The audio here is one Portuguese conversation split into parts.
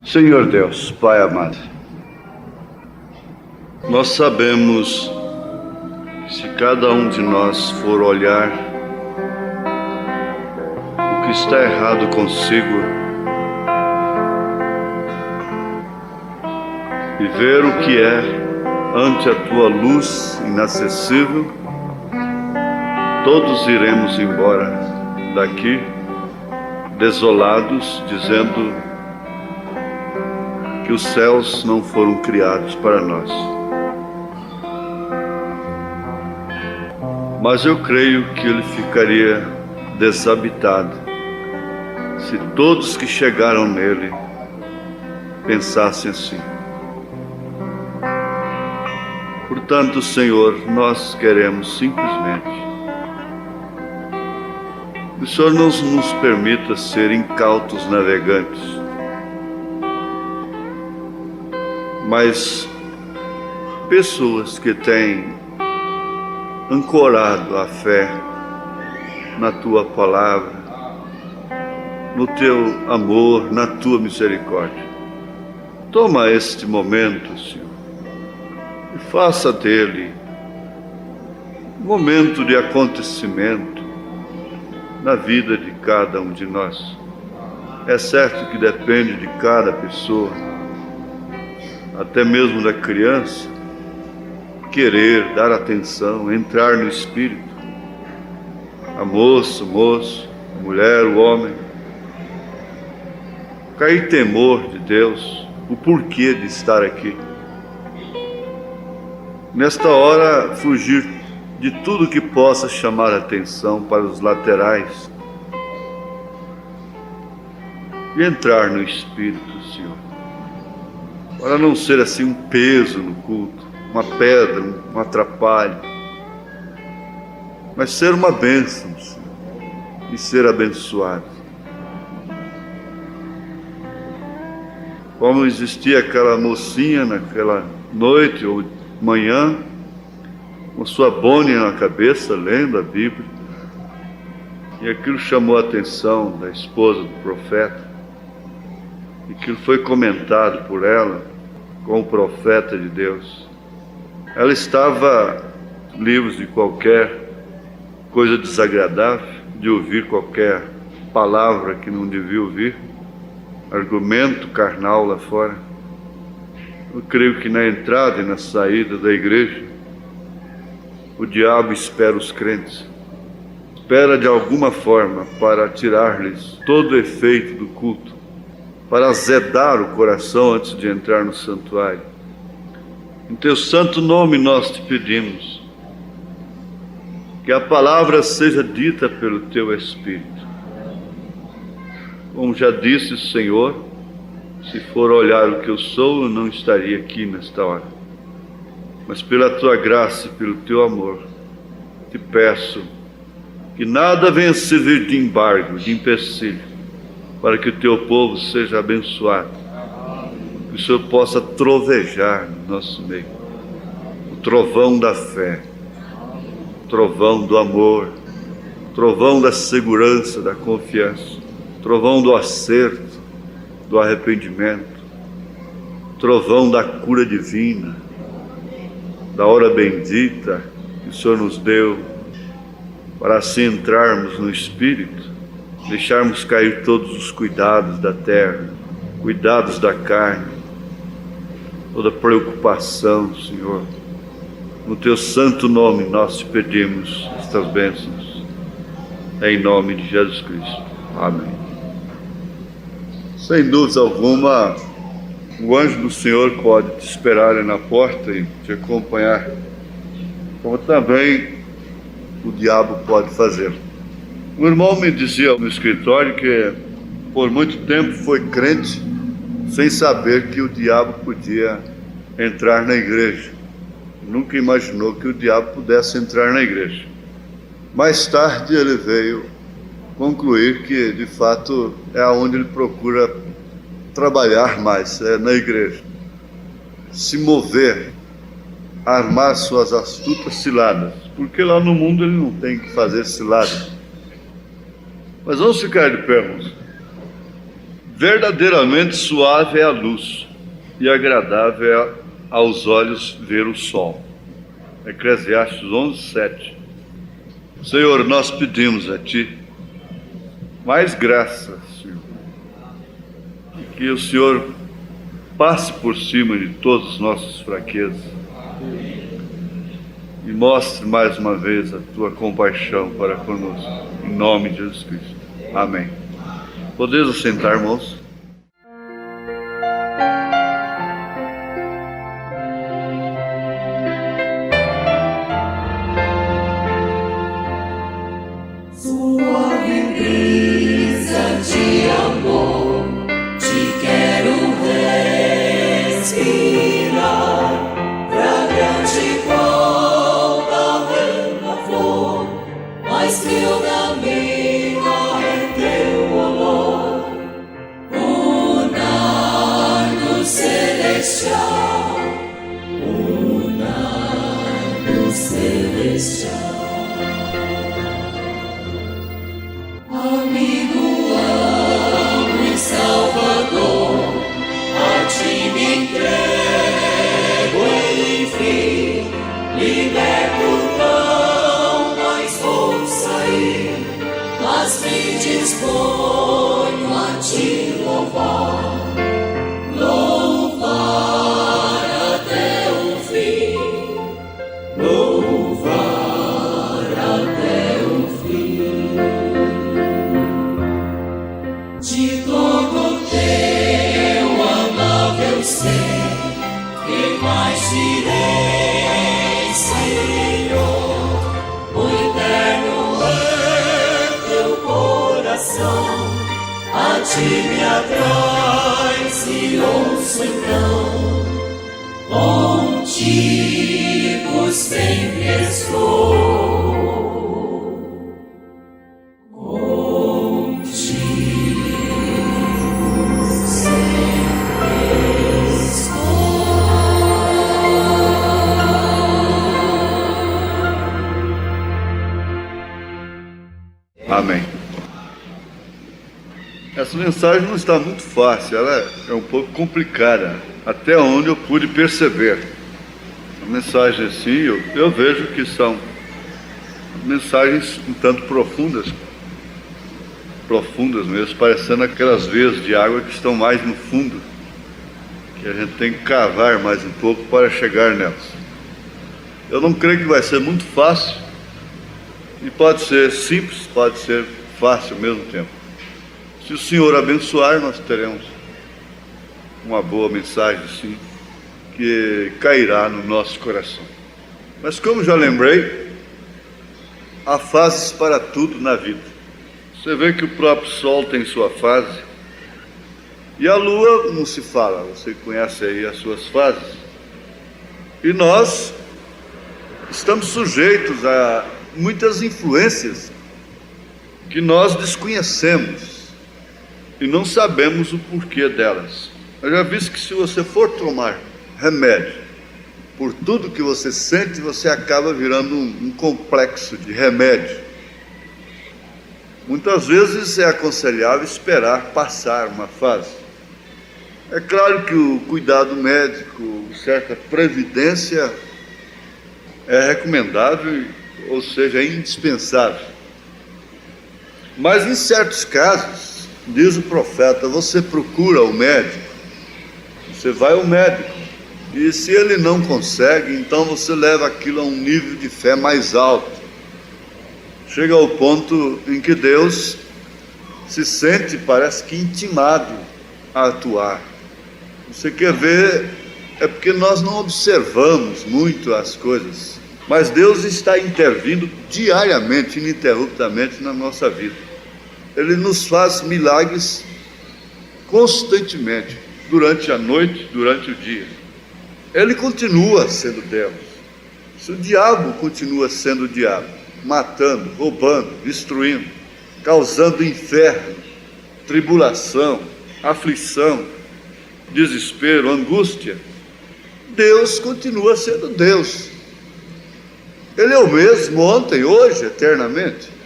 Senhor Deus, Pai amado, nós sabemos que se cada um de nós for olhar o que está errado consigo e ver o que é ante a tua luz inacessível, todos iremos embora daqui desolados, dizendo que os céus não foram criados para nós. Mas eu creio que ele ficaria desabitado se todos que chegaram nele pensassem assim. Portanto, Senhor, nós queremos simplesmente que o Senhor não nos permita ser incautos navegantes, mas pessoas que têm ancorado a fé na Tua palavra, no Teu amor, na Tua misericórdia. Toma este momento, Senhor, e faça dele um momento de acontecimento na vida de cada um de nós. É certo que depende de cada pessoa, até mesmo da criança, querer dar atenção, entrar no espírito. A moça, o moço, a mulher, o homem, cair temor de Deus, o porquê de estar aqui. Nesta hora, fugir de tudo que possa chamar a atenção para os laterais e entrar no espírito, Senhor, para não ser assim um peso no culto, uma pedra, um atrapalho, mas ser uma bênção, Senhor, e ser abençoado. Como existia aquela mocinha naquela noite ou manhã, com sua bone na cabeça, lendo a Bíblia, e aquilo chamou a atenção da esposa do profeta, e aquilo foi comentado por ela com o profeta de Deus. Ela estava livre de qualquer coisa desagradável, de ouvir qualquer palavra que não devia ouvir, argumento carnal lá fora. Eu creio que na entrada e na saída da igreja, o diabo espera os crentes, espera de alguma forma para tirar-lhes todo o efeito do culto, para azedar o coração antes de entrar no santuário. Em Teu santo nome nós te pedimos que a palavra seja dita pelo Teu Espírito. Como já disse o Senhor, se for olhar o que eu sou, eu não estaria aqui nesta hora. Mas pela Tua graça e pelo Teu amor, te peço que nada venha servir de embargo, de empecilho, para que o Teu povo seja abençoado, que o Senhor possa trovejar no nosso meio, o trovão da fé, o trovão do amor, o trovão da segurança, da confiança, o trovão do acerto, do arrependimento, o trovão da cura divina, da hora bendita que o Senhor nos deu, para assim entrarmos no Espírito, deixarmos cair todos os cuidados da terra, cuidados da carne, toda preocupação, Senhor. No Teu santo nome nós te pedimos estas bênçãos, em nome de Jesus Cristo. Amém. Sem dúvida alguma, o anjo do Senhor pode te esperar ali na porta e te acompanhar, como também o diabo pode fazer. Um irmão me dizia no escritório que por muito tempo foi crente sem saber que o diabo podia entrar na igreja. Nunca imaginou que o diabo pudesse entrar na igreja. Mais tarde ele veio concluir que de fato é onde ele procura trabalhar mais, é na igreja. Se mover, armar suas astutas ciladas, porque lá no mundo ele não tem que fazer ciladas. Mas vamos ficar de pé, irmãos. Verdadeiramente suave é a luz, e agradável é aos olhos ver o sol. Eclesiastes 11:7. Senhor, nós pedimos a Ti mais graça, Senhor. Que o Senhor passe por cima de todas as nossas fraquezas e mostre mais uma vez a Tua compaixão para conosco. Em nome de Jesus Cristo. Amém. Podeis assentar, irmãos? Me atrás e ouço então, contigo sempre estou, contigo sempre estou. Amém. Essa mensagem não está muito fácil, ela é um pouco complicada, até onde eu pude perceber. A mensagem assim, eu vejo que são mensagens um tanto profundas mesmo, parecendo aquelas veias de água que estão mais no fundo, que a gente tem que cavar mais um pouco para chegar nelas. Eu não creio que vai ser muito fácil, e pode ser simples, pode ser fácil ao mesmo tempo. Se o Senhor abençoar, nós teremos uma boa mensagem, sim, que cairá no nosso coração. Mas como já lembrei, há fases para tudo na vida. Você vê que o próprio Sol tem sua fase, e a Lua não se fala, você conhece aí as suas fases. E nós estamos sujeitos a muitas influências que nós desconhecemos e não sabemos o porquê delas. Eu já vi que se você for tomar remédio por tudo que você sente, você acaba virando um complexo de remédio. Muitas vezes é aconselhável esperar passar uma fase. É claro que o cuidado médico, certa previdência é recomendável, ou seja, é indispensável. Mas em certos casos, diz o profeta, você procura o médico, você vai ao médico, e se ele não consegue, então você leva aquilo a um nível de fé mais alto. Chega ao ponto em que Deus se sente, parece que intimado a atuar. Você quer ver, é porque nós não observamos muito as coisas, mas Deus está intervindo diariamente, ininterruptamente na nossa vida. Ele nos faz milagres constantemente, durante a noite, durante o dia. Ele continua sendo Deus. Se o diabo continua sendo o diabo, matando, roubando, destruindo, causando inferno, tribulação, aflição, desespero, angústia, Deus continua sendo Deus. Ele é o mesmo ontem, hoje, eternamente.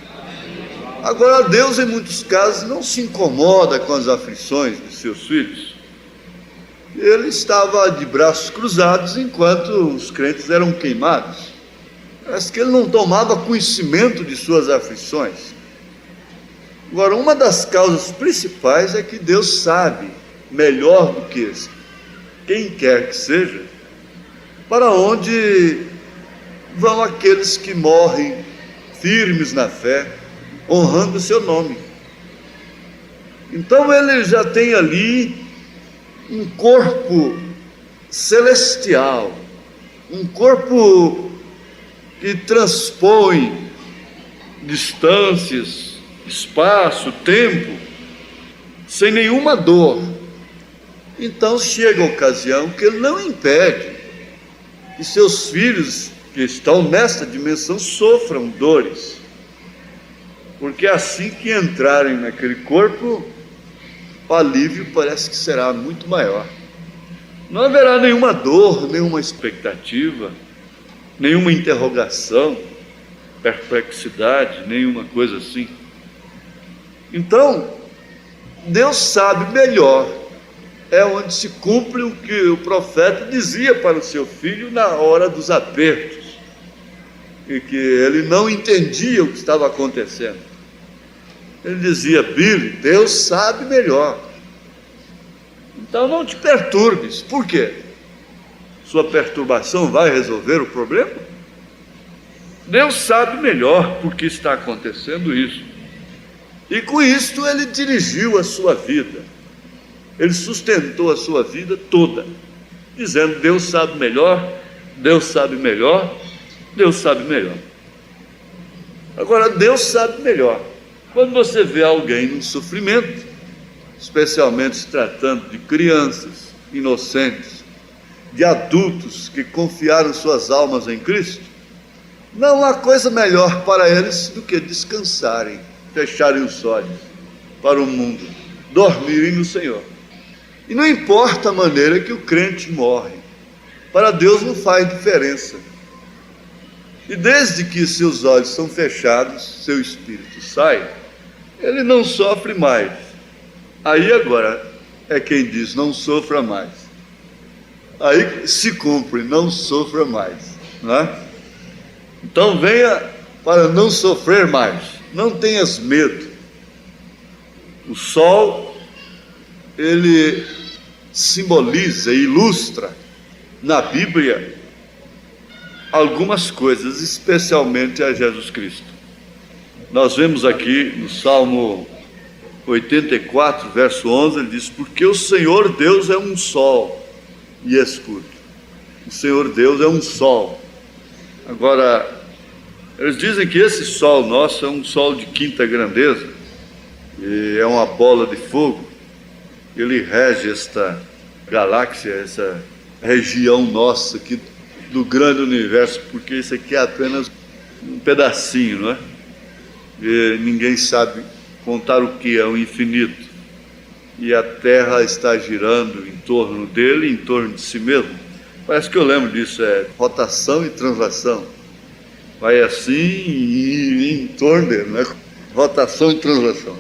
Agora, Deus, em muitos casos, não se incomoda com as aflições de seus filhos. Ele estava de braços cruzados enquanto os crentes eram queimados. Parece que ele não tomava conhecimento de suas aflições. Agora, uma das causas principais é que Deus sabe, melhor do que quem quer que seja, para onde vão aqueles que morrem firmes na fé, honrando o seu nome. Então ele já tem ali um corpo celestial, um corpo que transpõe distâncias, espaço, tempo, sem nenhuma dor. Então chega a ocasião que ele não impede que seus filhos que estão nesta dimensão sofram dores, porque assim que entrarem naquele corpo, o alívio parece que será muito maior. Não haverá nenhuma dor, nenhuma expectativa, nenhuma interrogação, perplexidade, nenhuma coisa assim. Então, Deus sabe melhor, é onde se cumpre o que o profeta dizia para o seu filho na hora dos apertos, e que ele não entendia o que estava acontecendo. Ele dizia: Billy, Deus sabe melhor, então não te perturbes. Por quê? Sua perturbação vai resolver o problema? Deus sabe melhor por que está acontecendo isso. E com isto ele dirigiu a sua vida, ele sustentou a sua vida toda, dizendo: Deus sabe melhor, Deus sabe melhor, Deus sabe melhor. Agora, Deus sabe melhor. Quando você vê alguém em sofrimento, especialmente se tratando de crianças inocentes, de adultos que confiaram suas almas em Cristo, não há coisa melhor para eles do que descansarem, fecharem os olhos para o mundo, dormirem no Senhor. E não importa a maneira que o crente morre, para Deus não faz diferença. E desde que seus olhos são fechados, seu espírito sai, ele não sofre mais. Aí agora é quem diz: não sofra mais. Aí se cumpre: não sofra mais, não é? Então venha para não sofrer mais, não tenhas medo. O sol, ele simboliza, ilustra na Bíblia algumas coisas, especialmente a Jesus Cristo. Nós vemos aqui no Salmo 84, verso 11, ele diz: porque o Senhor Deus é um sol e escudo. O Senhor Deus é um sol. Agora, eles dizem que esse sol nosso é um sol de quinta grandeza, e é uma bola de fogo. Ele rege esta galáxia, essa região nossa aqui do grande universo, porque isso aqui é apenas um pedacinho, não é? E ninguém sabe contar o que é o infinito. E a Terra está girando em torno dele, em torno de si mesmo. Parece que eu lembro disso, é rotação e translação. Vai assim e em torno dele, né? Rotação e translação.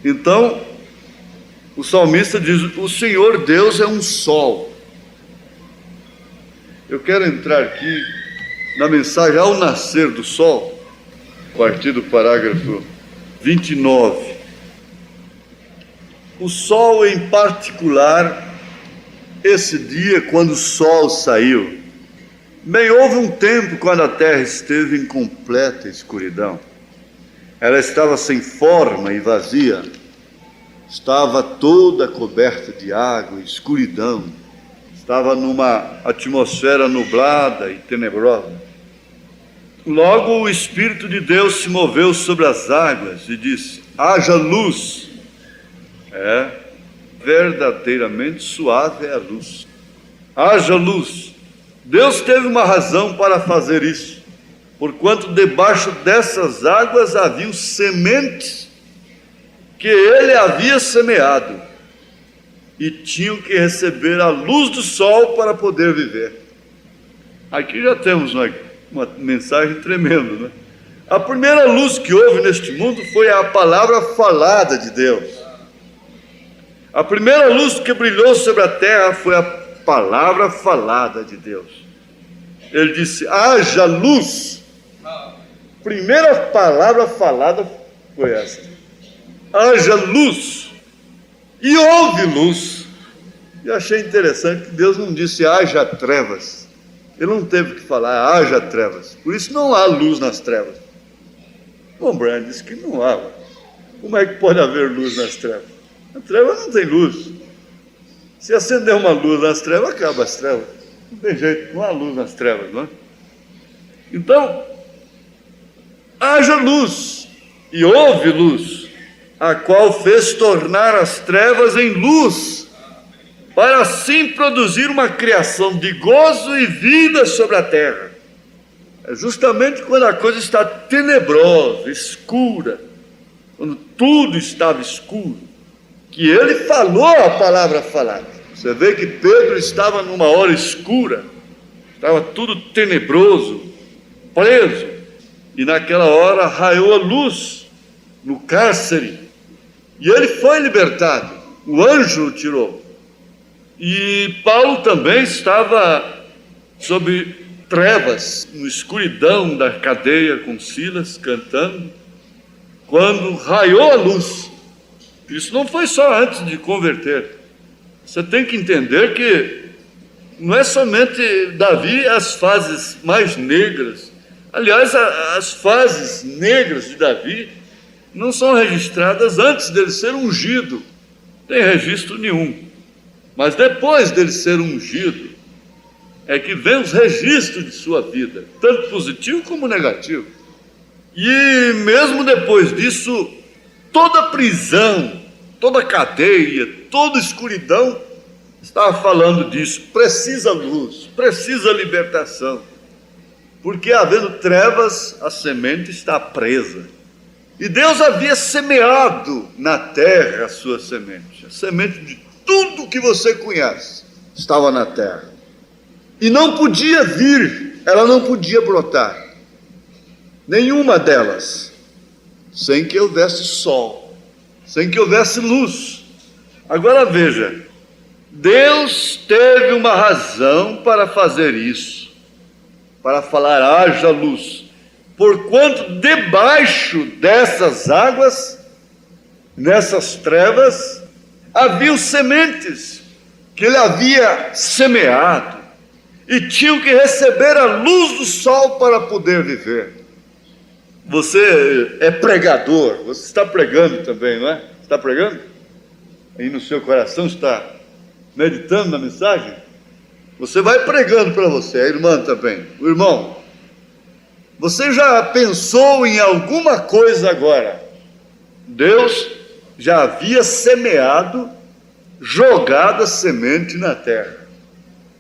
Então, o salmista diz: o Senhor Deus é um sol. Eu quero entrar aqui na mensagem ao nascer do sol, a partir do parágrafo 29. O sol em particular, esse dia quando o sol saiu, bem, houve um tempo quando a terra esteve em completa escuridão. Ela estava sem forma e vazia, estava toda coberta de água e escuridão, estava numa atmosfera nublada e tenebrosa. Logo o Espírito de Deus se moveu sobre as águas e disse: haja luz. Verdadeiramente suave é a luz. Haja luz. Deus teve uma razão para fazer isso, porquanto debaixo dessas águas haviam sementes que ele havia semeado, e tinham que receber a luz do sol para poder viver. Aqui já temos uma mensagem tremenda, né? A primeira luz que houve neste mundo foi a palavra falada de Deus. A primeira luz que brilhou sobre a terra foi a palavra falada de Deus. Ele disse: haja luz. Primeira palavra falada foi esta: haja luz. E houve luz. E achei interessante que Deus não disse haja trevas. Ele não teve que falar haja trevas. Por isso não há luz nas trevas. Bom, Brian disse que não há. Como é que pode haver luz nas trevas? A treva não tem luz. Se acender uma luz nas trevas, acaba as trevas. Não tem jeito, não há luz nas trevas, não é? Então, haja luz, e houve luz, a qual fez tornar as trevas em luz, para assim produzir uma criação de gozo e vida sobre a terra. É justamente quando a coisa está tenebrosa, escura, quando tudo estava escuro, que ele falou a palavra falada. Você vê que Pedro estava numa hora escura, estava tudo tenebroso, preso, e naquela hora raiou a luz no cárcere, e ele foi libertado, o anjo o tirou. E Paulo também estava sob trevas, na escuridão da cadeia com Silas, cantando, quando raiou a luz. Isso não foi só antes de converter. Você tem que entender que não é somente Davi as fases mais negras. Aliás, as fases negras de Davi não são registradas antes dele ser ungido. Não tem registro nenhum. Mas depois dele ser ungido, é que vem os registros de sua vida, tanto positivo como negativo. E mesmo depois disso, toda prisão, toda cadeia, toda escuridão estava falando disso. Precisa luz, precisa libertação. Porque havendo trevas, a semente está presa. E Deus havia semeado na terra a sua semente. A semente de tudo que você conhece estava na terra. E não podia vir, ela não podia brotar. Nenhuma delas, sem que houvesse sol, sem que houvesse luz. Agora veja, Deus teve uma razão para fazer isso, para falar haja luz, porquanto debaixo dessas águas, nessas trevas, haviam sementes que ele havia semeado, e tinham que receber a luz do sol para poder viver. Você é pregador, você está pregando também, não é? Está pregando? Aí no seu coração está meditando na mensagem? Você vai pregando para você, a irmã também, o irmão. Você já pensou em alguma coisa agora? Deus já havia semeado, jogado a semente na terra.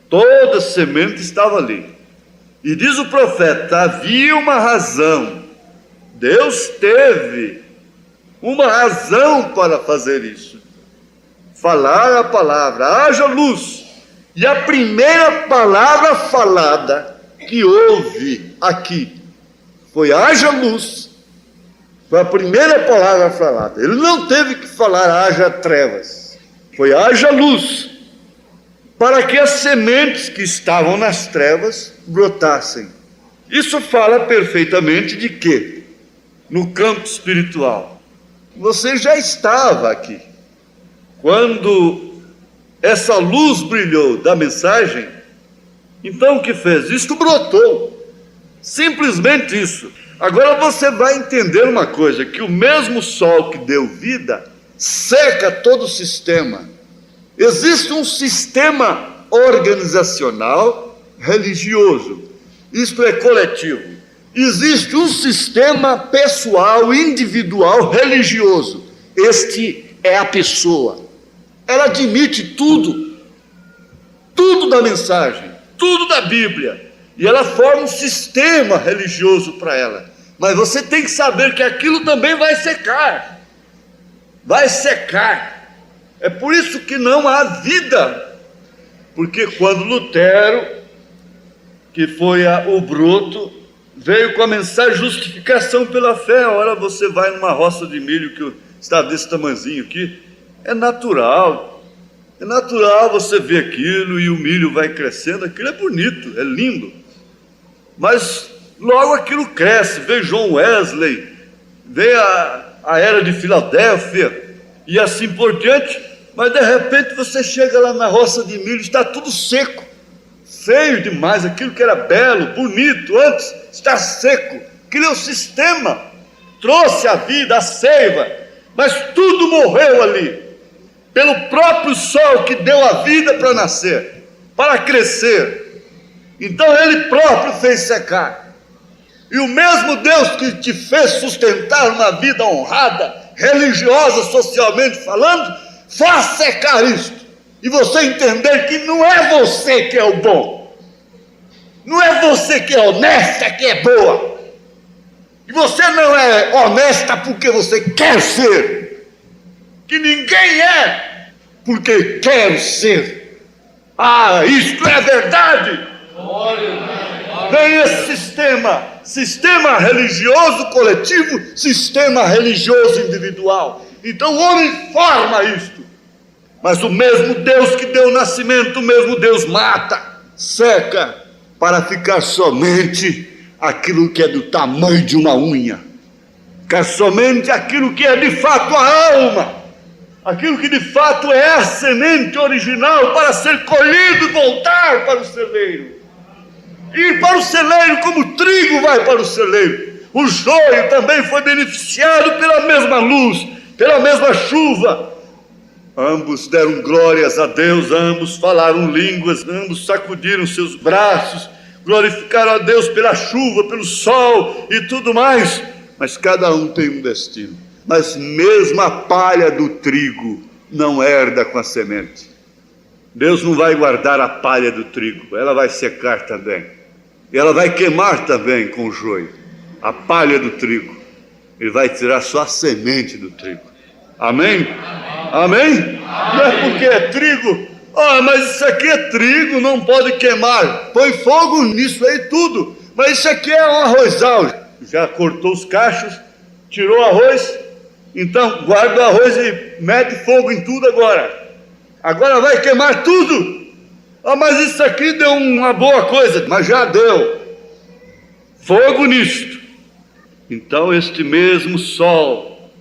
Toda semente estava ali. E diz o profeta, havia uma razão. Deus teve uma razão para fazer isso. Falar a palavra, haja luz. E a primeira palavra falada que houve aqui foi haja luz. Foi a primeira palavra falada. Ele não teve que falar haja trevas. Foi haja luz. Para que as sementes que estavam nas trevas brotassem. Isso fala perfeitamente de quê? No campo espiritual. Você já estava aqui. Quando essa luz brilhou da mensagem, então o que fez? Isto brotou. Simplesmente isso. Agora você vai entender uma coisa, que o mesmo sol que deu vida, seca todo o sistema. Existe um sistema organizacional religioso, isto é coletivo. Existe um sistema pessoal, individual, religioso. Este é a pessoa. Ela admite tudo da mensagem, tudo da Bíblia, e ela forma um sistema religioso para ela. Mas você tem que saber que aquilo também vai secar. Vai secar. É por isso que não há vida, porque quando Lutero, que foi o bruto, veio com a mensagem justificação pela fé. Ora, você vai numa roça de milho que está desse tamanzinho aqui, é natural você ver aquilo e o milho vai crescendo, aquilo é bonito, é lindo, mas logo aquilo cresce. Veio John Wesley, veio a era de Filadélfia e assim por diante, mas de repente você chega lá na roça de milho, está tudo seco, feio demais, aquilo que era belo, bonito antes, está seco. Aquilo é o sistema, trouxe a vida, a seiva, mas tudo morreu ali, pelo próprio sol que deu a vida para nascer, para crescer. Então ele próprio fez secar. E o mesmo Deus que te fez sustentar uma vida honrada, religiosa, socialmente falando, faz secar isto, e você entender que não é você que é o bom, não é você que é honesta, que é boa, e você não é honesta porque você quer ser, que ninguém é porque quer ser. Isto é verdade. Vem esse sistema religioso coletivo, sistema religioso individual. Então o homem forma isto, mas o mesmo Deus que deu o nascimento, o mesmo Deus mata, seca, para ficar somente aquilo que é do tamanho de uma unha, ficar somente aquilo que é de fato a alma, aquilo que de fato é a semente original para ser colhido e voltar para o celeiro. Ir para o celeiro como o trigo vai para o celeiro. O joio também foi beneficiado pela mesma luz, pela mesma chuva. Ambos deram glórias a Deus, ambos falaram línguas, ambos sacudiram seus braços, glorificaram a Deus pela chuva, pelo sol e tudo mais. Mas cada um tem um destino. Mas mesmo a palha do trigo não herda com a semente. Deus não vai guardar a palha do trigo, ela vai secar também. E ela vai queimar também com o joio, a palha do trigo. Ele vai tirar só a semente do trigo. Amém? Amém? Não é porque é trigo. Mas isso aqui é trigo, não pode queimar. Põe fogo nisso aí tudo. Mas isso aqui é um arrozal. Já cortou os cachos, tirou o arroz. Então guarda o arroz e mete fogo em tudo agora. Agora vai queimar tudo. Mas isso aqui deu uma boa coisa. Mas já deu fogo nisto. Então este mesmo sol,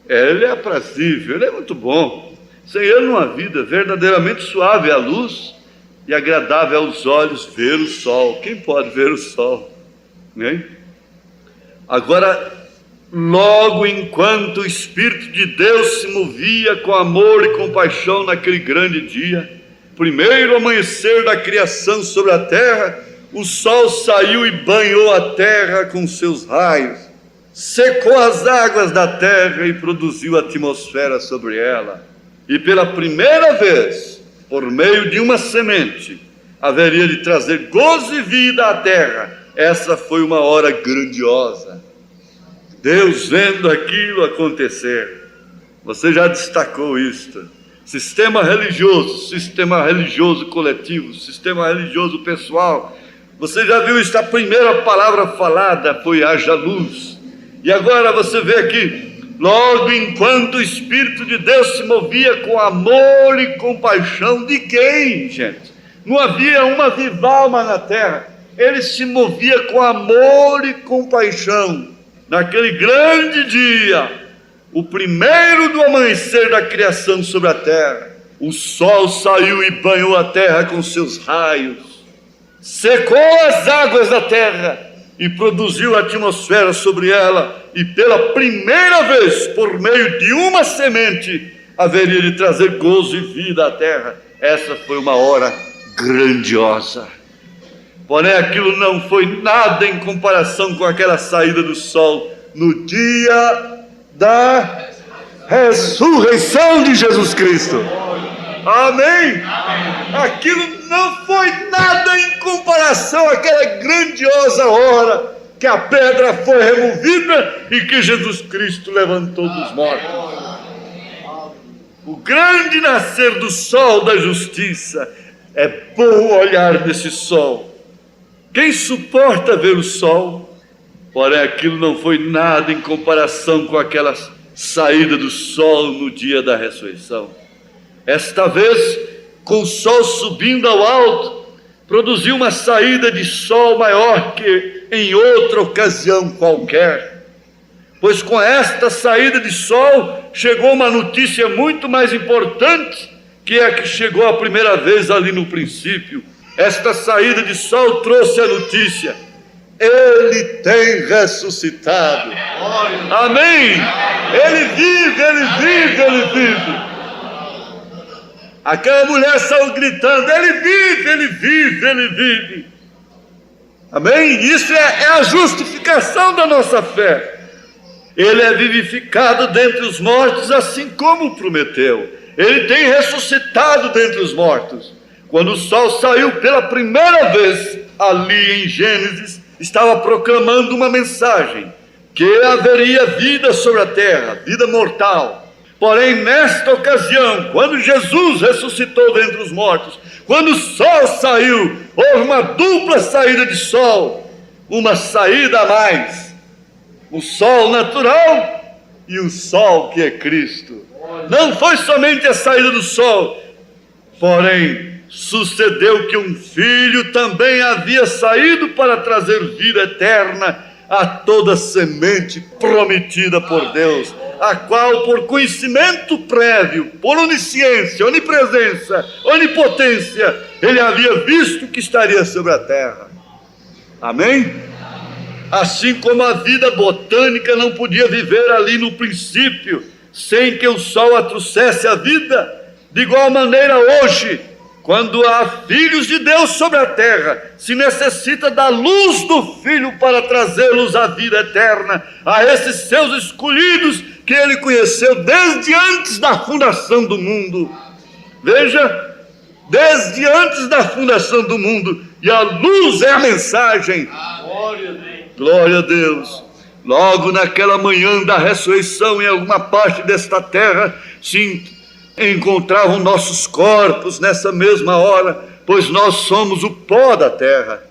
ele é aprazível, ele é muito bom. Sem ele uma vida verdadeiramente suave à luz e agradável aos olhos ver o sol. Quem pode ver o sol? Né? Agora, logo enquanto o Espírito de Deus se movia com amor e compaixão naquele grande dia, primeiro amanhecer da criação sobre a terra, o sol saiu e banhou a terra com seus raios, secou as águas da terra e produziu a atmosfera sobre ela. E pela primeira vez, por meio de uma semente, haveria de trazer gozo e vida à terra. Essa foi uma hora grandiosa. Deus vendo aquilo acontecer. Você já destacou isto. Sistema religioso coletivo, sistema religioso pessoal. Você já viu isso? A primeira palavra falada foi haja luz. E agora você vê aqui, logo enquanto o Espírito de Deus se movia com amor e compaixão de quem, gente? Não havia uma viva alma na terra. Ele se movia com amor e compaixão. Naquele grande dia, o primeiro do amanhecer da criação sobre a terra, o sol saiu e banhou a terra com seus raios, secou as águas da terra e produziu a atmosfera sobre ela, e pela primeira vez, por meio de uma semente, haveria de trazer gozo e vida à terra. Essa foi uma hora grandiosa. Porém, aquilo não foi nada em comparação com aquela saída do sol no dia da ressurreição de Jesus Cristo. Amém? Aquilo não foi nada em comparação àquela grandiosa hora que a pedra foi removida e que Jesus Cristo levantou dos mortos. O grande nascer do sol da justiça. É bom olhar nesse sol. Quem suporta ver o sol? Porém, aquilo não foi nada em comparação com aquela saída do sol no dia da ressurreição. Esta vez, com o sol subindo ao alto, produziu uma saída de sol maior que em outra ocasião qualquer. Pois com esta saída de sol, chegou uma notícia muito mais importante que a que chegou a primeira vez ali no princípio. Esta saída de sol trouxe a notícia: Ele tem ressuscitado. Amém. Ele vive, ele vive, ele vive. Aquela mulher saiu gritando: Ele vive, ele vive, ele vive. Amém? Isso é a justificação da nossa fé. Ele é vivificado dentre os mortos, assim como prometeu. Ele tem ressuscitado dentre os mortos. Quando o sol saiu pela primeira vez, ali em Gênesis, estava proclamando uma mensagem: que haveria vida sobre a terra, vida mortal. Porém, nesta ocasião, quando Jesus ressuscitou dentre os mortos, quando o sol saiu, houve uma dupla saída de sol, uma saída a mais: o sol natural e o sol que é Cristo. Não foi somente a saída do sol, porém sucedeu que um filho também havia saído para trazer vida eterna a toda semente prometida por Deus, a qual, por conhecimento prévio, por onisciência, onipresença, onipotência, ele havia visto que estaria sobre a terra. Amém? Assim como a vida botânica não podia viver ali no princípio, sem que o sol a trouxesse a vida, de igual maneira hoje, quando há filhos de Deus sobre a terra, se necessita da luz do Filho para trazê-los à vida eterna, a esses seus escolhidos que ele conheceu desde antes da fundação do mundo. Veja, desde antes da fundação do mundo, e a luz é a mensagem. Glória a Deus. Logo naquela manhã da ressurreição, em alguma parte desta terra, se encontravam nossos corpos nessa mesma hora, pois nós somos o pó da terra.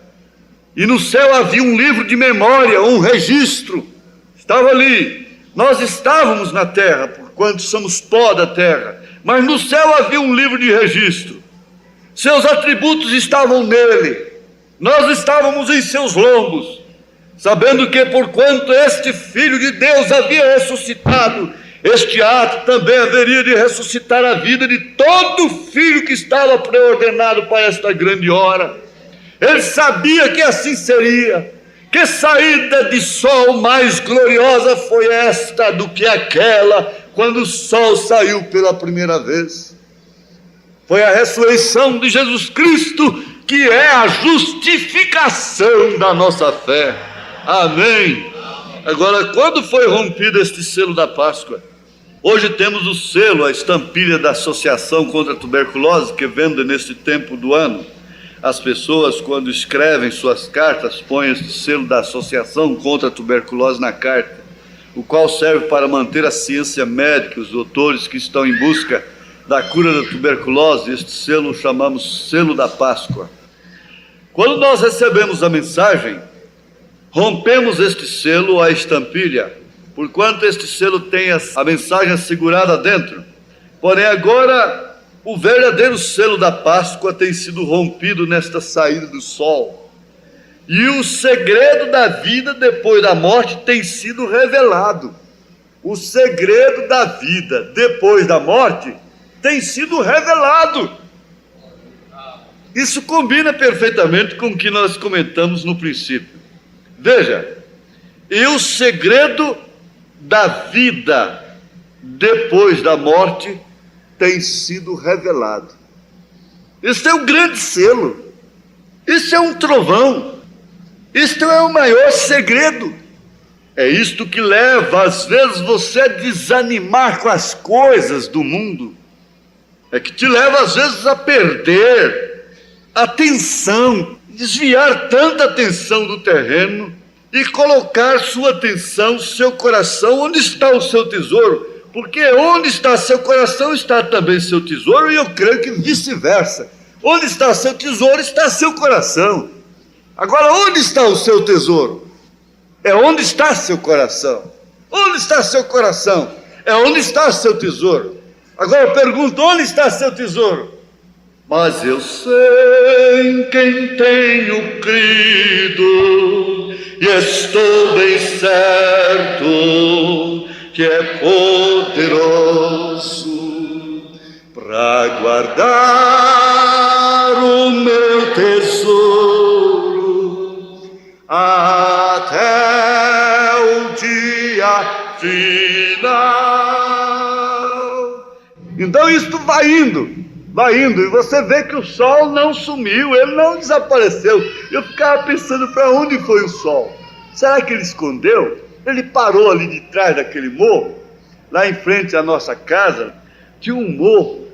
E no céu havia um livro de memória, um registro, estava ali. Nós estávamos na terra, porquanto somos pó da terra, mas no céu havia um livro de registro. Seus atributos estavam nele, nós estávamos em seus lombos, sabendo que porquanto este Filho de Deus havia ressuscitado, este ato também haveria de ressuscitar a vida de todo filho que estava preordenado para esta grande hora. Ele sabia que assim seria. Que saída de sol mais gloriosa foi esta do que aquela, quando o sol saiu pela primeira vez? Foi a ressurreição de Jesus Cristo, que é a justificação da nossa fé. Amém. Agora, quando foi rompido este selo da Páscoa? Hoje temos o selo, a estampilha da Associação contra a Tuberculose, que vende neste tempo do ano. As pessoas, quando escrevem suas cartas, põem este selo da Associação contra a Tuberculose na carta, o qual serve para manter a ciência médica, os doutores que estão em busca da cura da tuberculose. Este selo chamamos selo da Páscoa. Quando nós recebemos a mensagem, rompemos este selo, a estampilha, porquanto este selo tem a mensagem assegurada dentro. Porém agora, o verdadeiro selo da Páscoa tem sido rompido nesta saída do sol. E o segredo da vida depois da morte tem sido revelado. O segredo da vida depois da morte tem sido revelado. Isso combina perfeitamente com o que nós comentamos no princípio. Veja, e o segredo da vida depois da morte tem sido revelado. Isso é um grande selo, isso é um trovão, isto é o maior segredo. É isto que leva às vezes você a desanimar com as coisas do mundo, é que te leva às vezes a perder atenção, desviar tanta atenção do terreno e colocar sua atenção, seu coração, onde está o seu tesouro, porque onde está seu coração está também seu tesouro, e eu creio que vice-versa. Onde está seu tesouro está seu coração. Agora, onde está o seu tesouro? É onde está seu coração. Onde está seu coração? É onde está seu tesouro. Agora eu pergunto, onde está seu tesouro? Mas eu sei em quem tenho crido, e estou bem certo que é poderoso para guardar o meu tesouro até o dia final. Então isto vai indo, e você vê que o sol não sumiu, ele não desapareceu. Eu ficava pensando, para onde foi o sol? Será que ele escondeu? Ele parou ali de trás daquele morro, lá em frente à nossa casa, tinha um morro,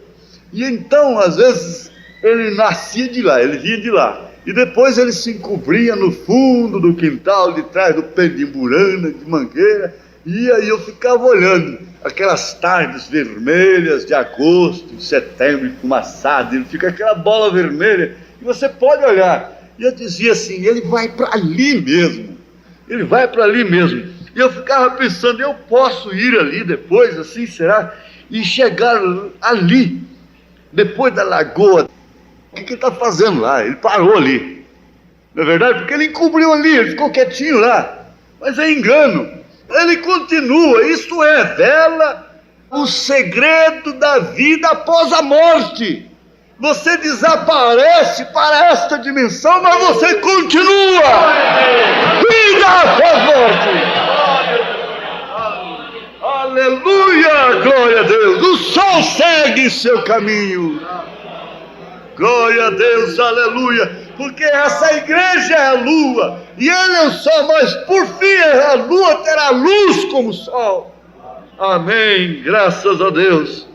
e então às vezes ele nascia de lá, ele vinha de lá, e depois ele se encobria no fundo do quintal, de trás do pé de imburana, de mangueira, e aí eu ficava olhando aquelas tardes vermelhas de agosto, de setembro, enfumaçado, ele fica aquela bola vermelha, e você pode olhar, e eu dizia assim, ele vai para ali mesmo, ele vai para ali mesmo, e eu ficava pensando, eu posso ir ali depois, assim será, e chegar ali, depois da lagoa. O que ele está fazendo lá? Ele parou ali, não é verdade? Porque ele encobriu ali, ele ficou quietinho lá, mas é engano. Ele continua, isto é, vela o segredo da vida após a morte. Você desaparece para esta dimensão, mas você continua. Vida após a morte. Aleluia, glória a Deus. O sol segue seu caminho. Glória a Deus, aleluia. Porque essa igreja é a lua, e ele é o sol, mas por fim a lua terá luz como o sol. Amém, graças a Deus.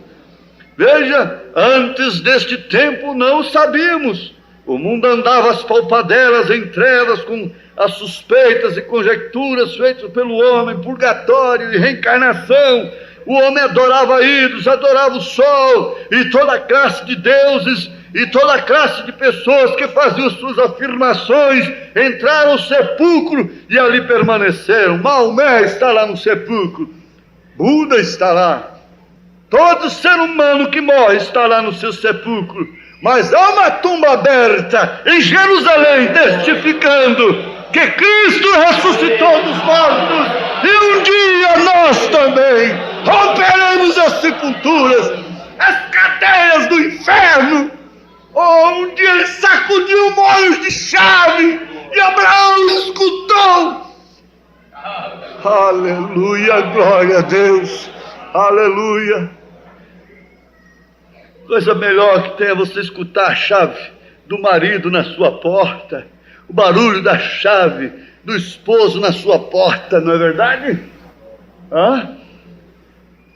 Veja, antes deste tempo não sabíamos. O mundo andava às palpadelas, em trevas, com as suspeitas e conjecturas feitas pelo homem, purgatório e reencarnação. O homem adorava ídolos, adorava o sol e toda classe de deuses, e toda classe de pessoas que faziam suas afirmações entraram no sepulcro e ali permaneceram. Maomé está lá no sepulcro, Buda está lá, todo ser humano que morre está lá no seu sepulcro, mas há uma tumba aberta em Jerusalém, testificando que Cristo ressuscitou dos mortos, e um dia nós também romperemos as sepulturas, as cadeias do inferno. Um dia ele sacudiu molhos de chave e Abraão escutou. Aleluia, glória a Deus, aleluia. Coisa melhor que tem é você escutar a chave do marido na sua porta, o barulho da chave do esposo na sua porta, não é verdade?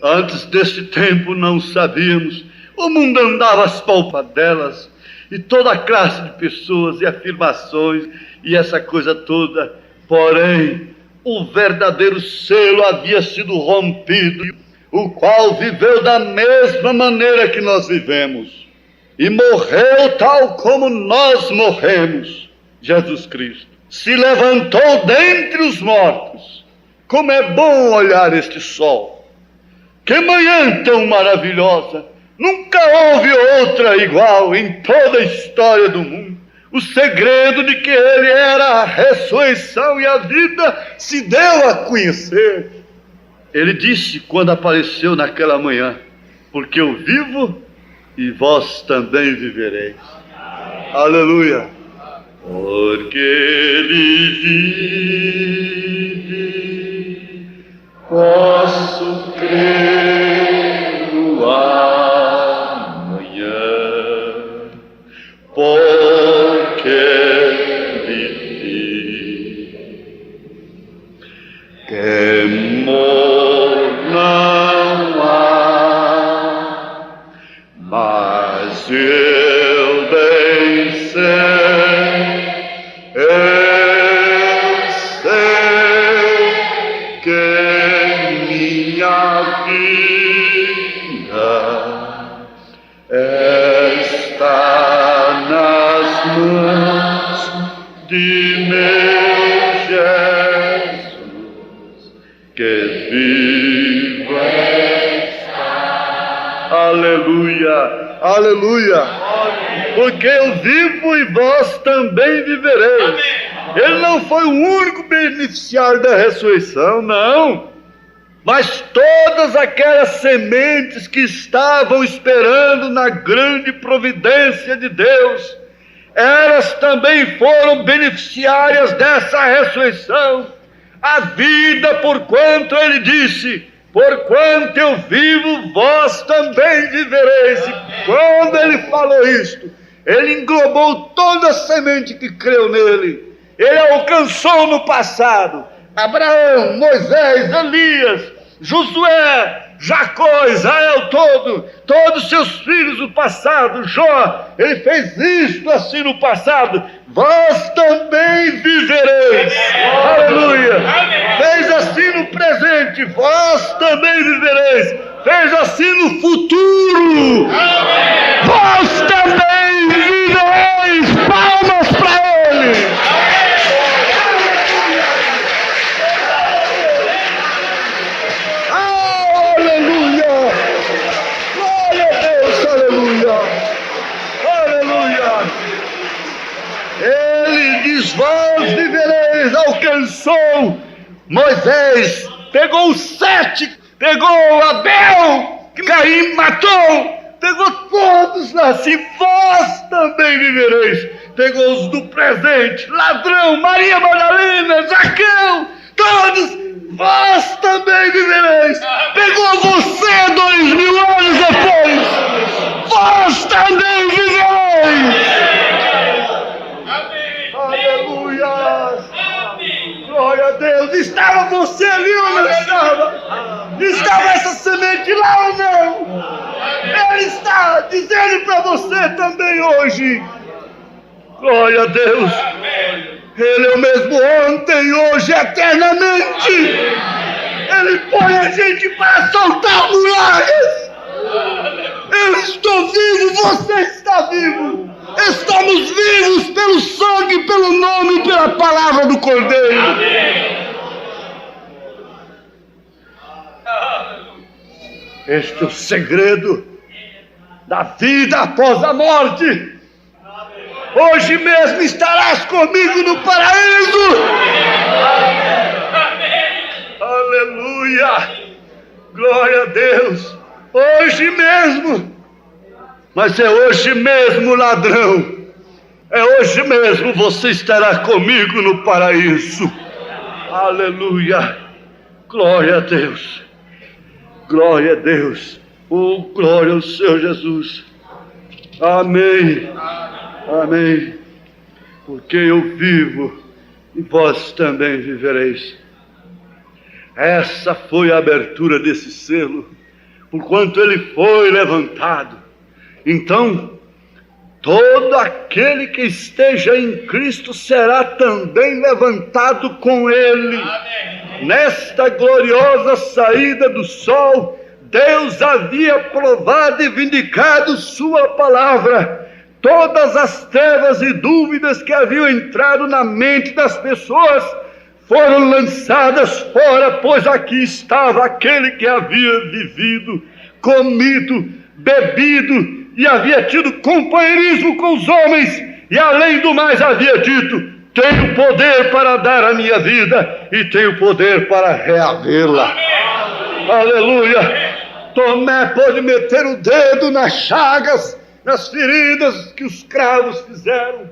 Antes desse tempo não sabíamos. O mundo andava às palpadelas, e toda classe de pessoas e afirmações, e essa coisa toda. Porém, o verdadeiro selo havia sido rompido, o qual viveu da mesma maneira que nós vivemos, e morreu tal como nós morremos. Jesus Cristo se levantou dentre os mortos. Como é bom olhar este sol! Que manhã tão maravilhosa! Nunca houve outra igual em toda a história do mundo. O segredo de que ele era a ressurreição e a vida se deu a conhecer. Ele disse quando apareceu naquela manhã: porque eu vivo e vós também vivereis. Aleluia. Porque ele vive, posso crer no amanhã, porque ele vive. Temor não há, mas eu bem sei, que minha vida está nas mãos de meu Jesus. Aleluia, aleluia. Porque eu vivo e vós também vivereis. Ele não foi o único beneficiário da ressurreição, não. Mas todas aquelas sementes que estavam esperando na grande providência de Deus, elas também foram beneficiárias dessa ressurreição. A vida, porquanto ele disse: porquanto eu vivo, vós também vivereis. E quando ele falou isto, ele englobou toda a semente que creu nele. Ele alcançou no passado Abraão, Moisés, Elias, Josué, Jacó, Israel todos seus filhos no passado, Jó. Ele fez isto assim no passado. Vós também vivereis. Aleluia. Fez assim no presente. Vós também vivereis. Fez assim no futuro. Vós também vivereis. Palmas para ele. Vós vivereis. Alcançou Moisés, pegou os 7, pegou Abel, que Caim matou, pegou todos assim. Vós também vivereis. Pegou os do presente, ladrão, Maria Madalena, Zaqueu, todos. Vós também vivereis. Pegou você 2000 anos depois. Vós também vivereis. Aleluia! Glória a Deus! Estava você ali ou não estava? Estava essa semente lá ou não? Ele está dizendo para você também hoje. Glória a Deus! Ele é o mesmo ontem, hoje, eternamente. Ele põe a gente para soltar muralhas. Eu estou vivo, você está vivo. Estamos vivos pelo sangue, pelo nome e pela palavra do Cordeiro. Este é o segredo da vida após a morte. Hoje mesmo estarás comigo no paraíso. Aleluia. Glória a Deus. Hoje mesmo. Mas é hoje mesmo, ladrão. É hoje mesmo você estará comigo no paraíso. Aleluia. Glória a Deus. Glória a Deus. Oh, glória ao Senhor Jesus. Amém. Amém. Porque eu vivo e vós também vivereis. Essa foi a abertura desse selo. Porquanto ele foi levantado. Então, todo aquele que esteja em Cristo será também levantado com ele. Amém. Nesta gloriosa saída do sol, Deus havia provado e vindicado sua palavra. Todas as trevas e dúvidas que haviam entrado na mente das pessoas foram lançadas fora, pois aqui estava aquele que havia vivido, comido, bebido, e havia tido companheirismo com os homens, e além do mais havia dito: tenho poder para dar a minha vida, e tenho poder para reavê-la. Aleluia! Tomé pôde meter o dedo nas chagas, nas feridas que os cravos fizeram.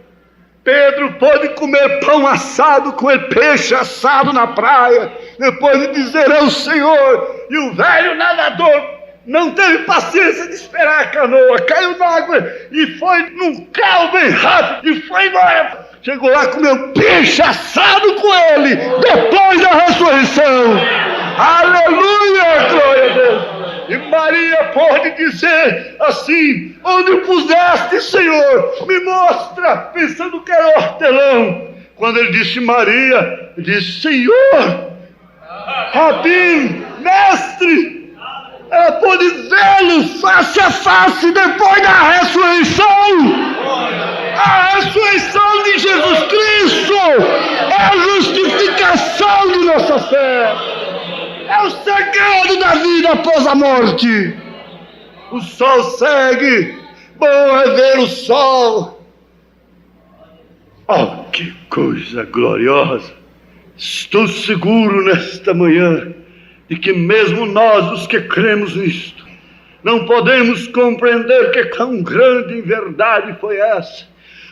Pedro pôde comer pão assado com ele, peixe assado na praia, depois de dizer ao Senhor. E o velho nadador não teve paciência de esperar a canoa, caiu na água e foi num carro bem rápido e foi embora. Chegou lá, comeu peixe assado com ele, depois da ressurreição. Aleluia, glória a Deus. E Maria pode dizer assim: onde o puseste, Senhor? Me mostra, pensando que era hortelão. Quando ele disse Maria, ele disse: Senhor, Rabi, mestre. Ela pôde vê-lo face a face depois da ressurreição. A ressurreição de Jesus Cristo é a justificação de nossa fé. É o segredo da vida após a morte. O sol segue. Bom é ver o sol. Oh, que coisa gloriosa! Estou seguro nesta manhã de que mesmo nós, os que cremos nisto, não podemos compreender que tão grande verdade foi essa,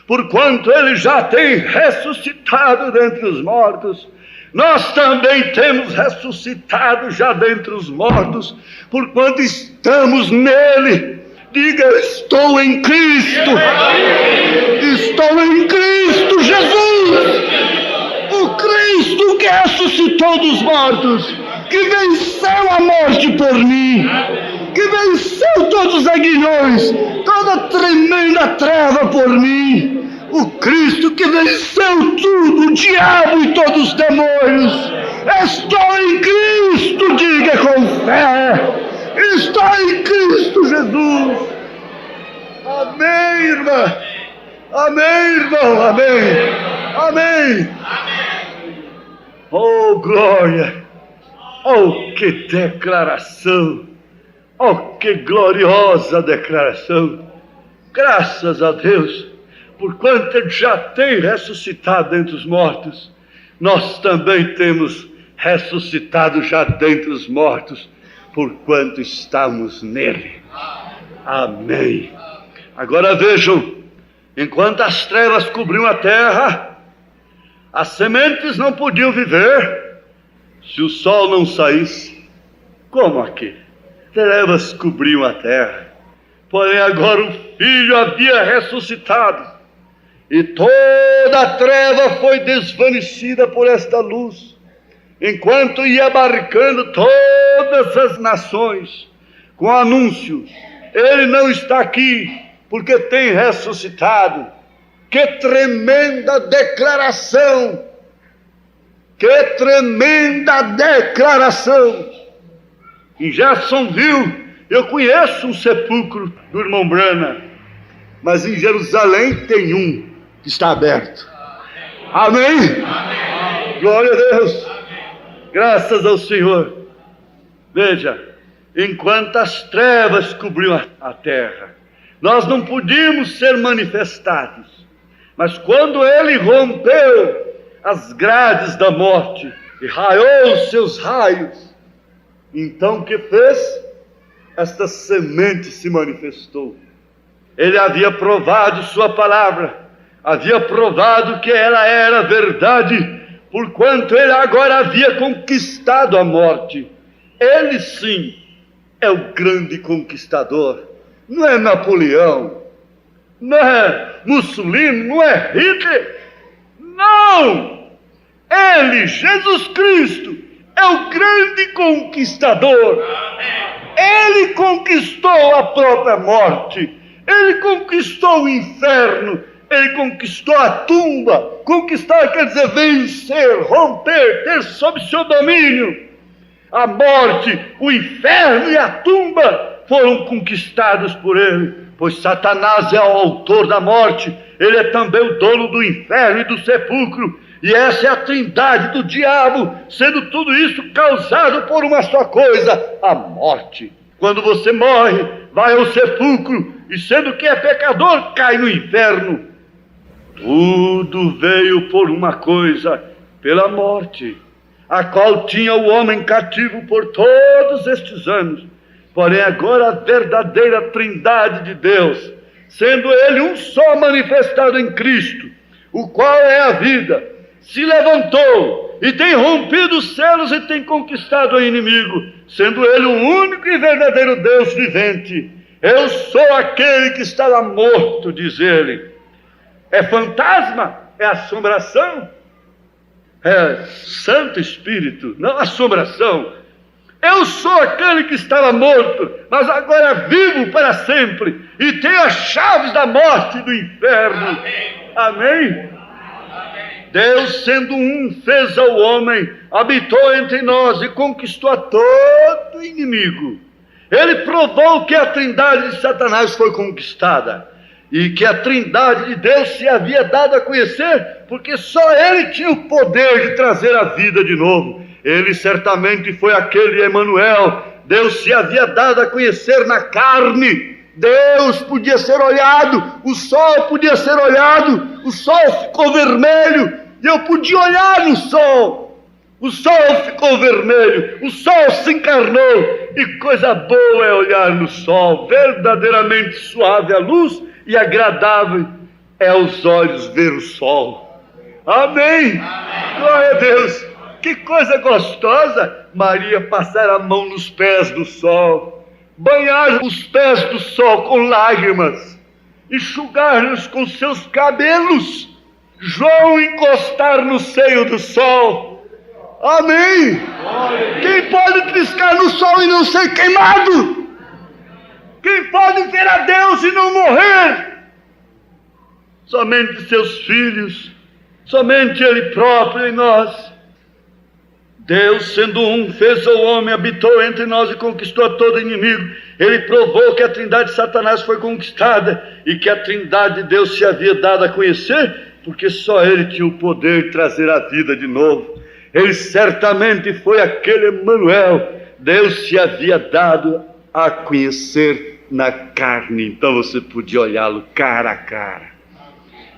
porquanto Ele já tem ressuscitado dentre os mortos. Nós também temos ressuscitado já dentre os mortos, porquanto estamos nele. Diga: eu estou em Cristo. Estou em Cristo Jesus. O Cristo que ressuscitou dos mortos, que venceu a morte por mim, que venceu todos os aguilhões, toda tremenda treva por mim. O Cristo que venceu tudo, o diabo e todos os demônios. Estou em Cristo, diga com fé. Estou em Cristo Jesus. Amém, irmã. Amém, irmão. Amém. Amém. Oh, glória. Oh, que declaração. Oh, que gloriosa declaração. Graças a Deus, porquanto Ele já tem ressuscitado dentre os mortos, nós também temos ressuscitado já dentre os mortos, porquanto estamos nele. Amém. Agora vejam, enquanto as trevas cobriam a terra, as sementes não podiam viver se o sol não saísse. Como aqui? Trevas cobriam a terra, porém agora o Filho havia ressuscitado, e toda a treva foi desvanecida por esta luz, enquanto ia abarcando todas as nações, com anúncio: Ele não está aqui, porque tem ressuscitado. Que tremenda declaração! Que tremenda declaração! Em Jacksonville, eu conheço um sepulcro do irmão Branham, mas em Jerusalém tem um que está aberto. Amém? Amém. Glória a Deus. Graças ao Senhor. Veja, enquanto as trevas cobriam a terra, nós não podíamos ser manifestados, mas quando Ele rompeu as grades da morte e raiou os seus raios, então o que fez? Esta semente se manifestou. Ele havia provado sua palavra, havia provado que ela era verdade, porquanto ele agora havia conquistado a morte. Ele sim é o grande conquistador. Não é Napoleão, não é Mussolini, não é Hitler. Não! Ele, Jesus Cristo, é o grande conquistador. Ele conquistou a própria morte. Ele conquistou o inferno. Ele conquistou a tumba. Conquistar quer dizer vencer, romper, ter sob seu domínio. A morte, o inferno e a tumba foram conquistados por ele, pois Satanás é o autor da morte. Ele é também o dono do inferno e do sepulcro. E essa é a trindade do diabo, sendo tudo isso causado por uma só coisa: a morte. Quando você morre, vai ao sepulcro, e sendo que é pecador, cai no inferno. Tudo veio por uma coisa: pela morte, a qual tinha o homem cativo por todos estes anos. Porém agora a verdadeira trindade de Deus, sendo Ele um só manifestado em Cristo, o qual é a vida, se levantou e tem rompido os céus e tem conquistado o inimigo, sendo Ele o único e verdadeiro Deus vivente. Eu sou aquele que estava morto, diz Ele. É fantasma? É assombração? É Santo Espírito, não assombração. Eu sou aquele que estava morto, mas agora vivo para sempre, e tenho as chaves da morte e do inferno. Amém? Deus, sendo um, fez ao homem, habitou entre nós e conquistou a todo inimigo. Ele provou que a trindade de Satanás foi conquistada, e que a trindade de Deus se havia dado a conhecer, porque só Ele tinha o poder de trazer a vida de novo. Ele certamente foi aquele Emanuel, Deus se havia dado a conhecer na carne. Deus podia ser olhado, o sol podia ser olhado, o sol ficou vermelho e eu podia olhar no sol. O sol ficou vermelho, o sol se encarnou, e coisa boa é olhar no sol, verdadeiramente suave a luz e agradável é aos olhos ver o sol. Amém? Glória a Deus. Que coisa gostosa, Maria passar a mão nos pés do sol, banhar os pés do sol com lágrimas, enxugar-nos com seus cabelos, João encostar no seio do sol. Amém? Quem pode triscar no sol e não ser queimado? Quem pode ver a Deus e não morrer? Somente seus filhos, somente Ele próprio em nós. Deus, sendo um, fez o homem, habitou entre nós e conquistou a todo inimigo. Ele provou que a trindade de Satanás foi conquistada e que a trindade de Deus se havia dado a conhecer, porque só Ele tinha o poder de trazer a vida de novo. Ele certamente foi aquele Emanuel. Deus se havia dado a conhecer na carne, então você podia olhá-lo cara a cara.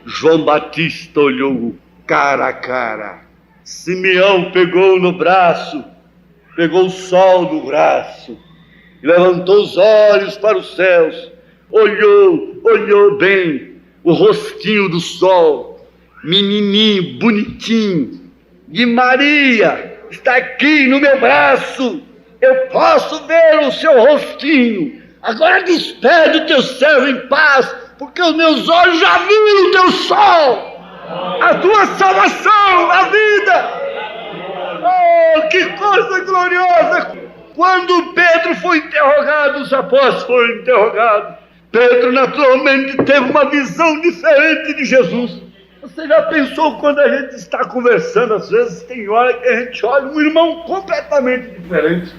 João Batista olhou-o cara a cara. Simeão pegou no braço, pegou o sol no braço, e levantou os olhos para os céus, olhou bem o rostinho do sol, menininho, bonitinho. E Maria está aqui no meu braço, eu posso ver o seu rostinho. Agora despede o teu servo em paz, porque os meus olhos já viram o teu sol, a tua salvação, a vida. Oh, que coisa gloriosa! Quando Pedro foi interrogado, os apóstolos foram interrogados, Pedro naturalmente teve uma visão diferente de Jesus. Você já pensou quando a gente está conversando, às vezes tem hora que a gente olha um irmão completamente diferente.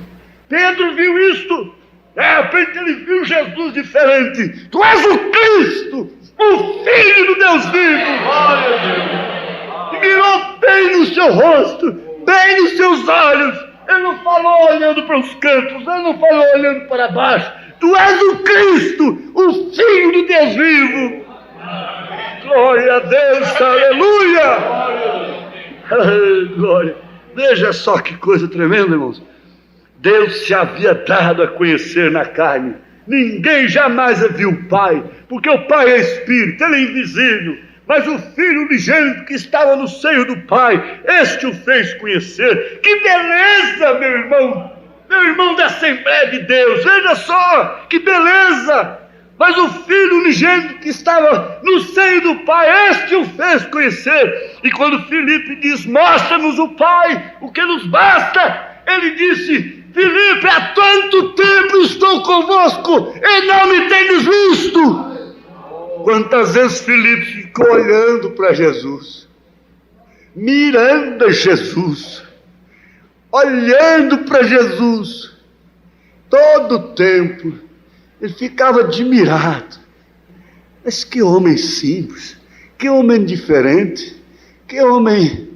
Pedro viu isto, de repente ele viu Jesus diferente. Tu és o Cristo, o Filho do Deus vivo. Glória a Deus. E mirou bem no seu rosto, bem nos seus olhos. Ele não falou olhando para os cantos, ele não falou olhando para baixo. Tu és o Cristo, o Filho do Deus vivo. Glória a Deus, aleluia! Glória! Veja só que coisa tremenda, irmãos. Deus se havia dado a conhecer na carne. Ninguém jamais viu o Pai, porque o Pai é Espírito, Ele é invisível. Mas o Filho unigênito que estava no seio do Pai, este o fez conhecer. Que beleza, meu irmão da Assembleia de Deus, veja só, que beleza! Mas o Filho unigênito que estava no seio do Pai, este o fez conhecer. E quando Filipe diz, mostra-nos o Pai, o que nos basta, ele disse, Filipe, há tanto tempo estou convosco e não me tendes visto. Quantas vezes Filipe ficou olhando para Jesus, mirando Jesus, olhando para Jesus, todo o tempo. Ele ficava admirado. Mas que homem simples, que homem diferente, que homem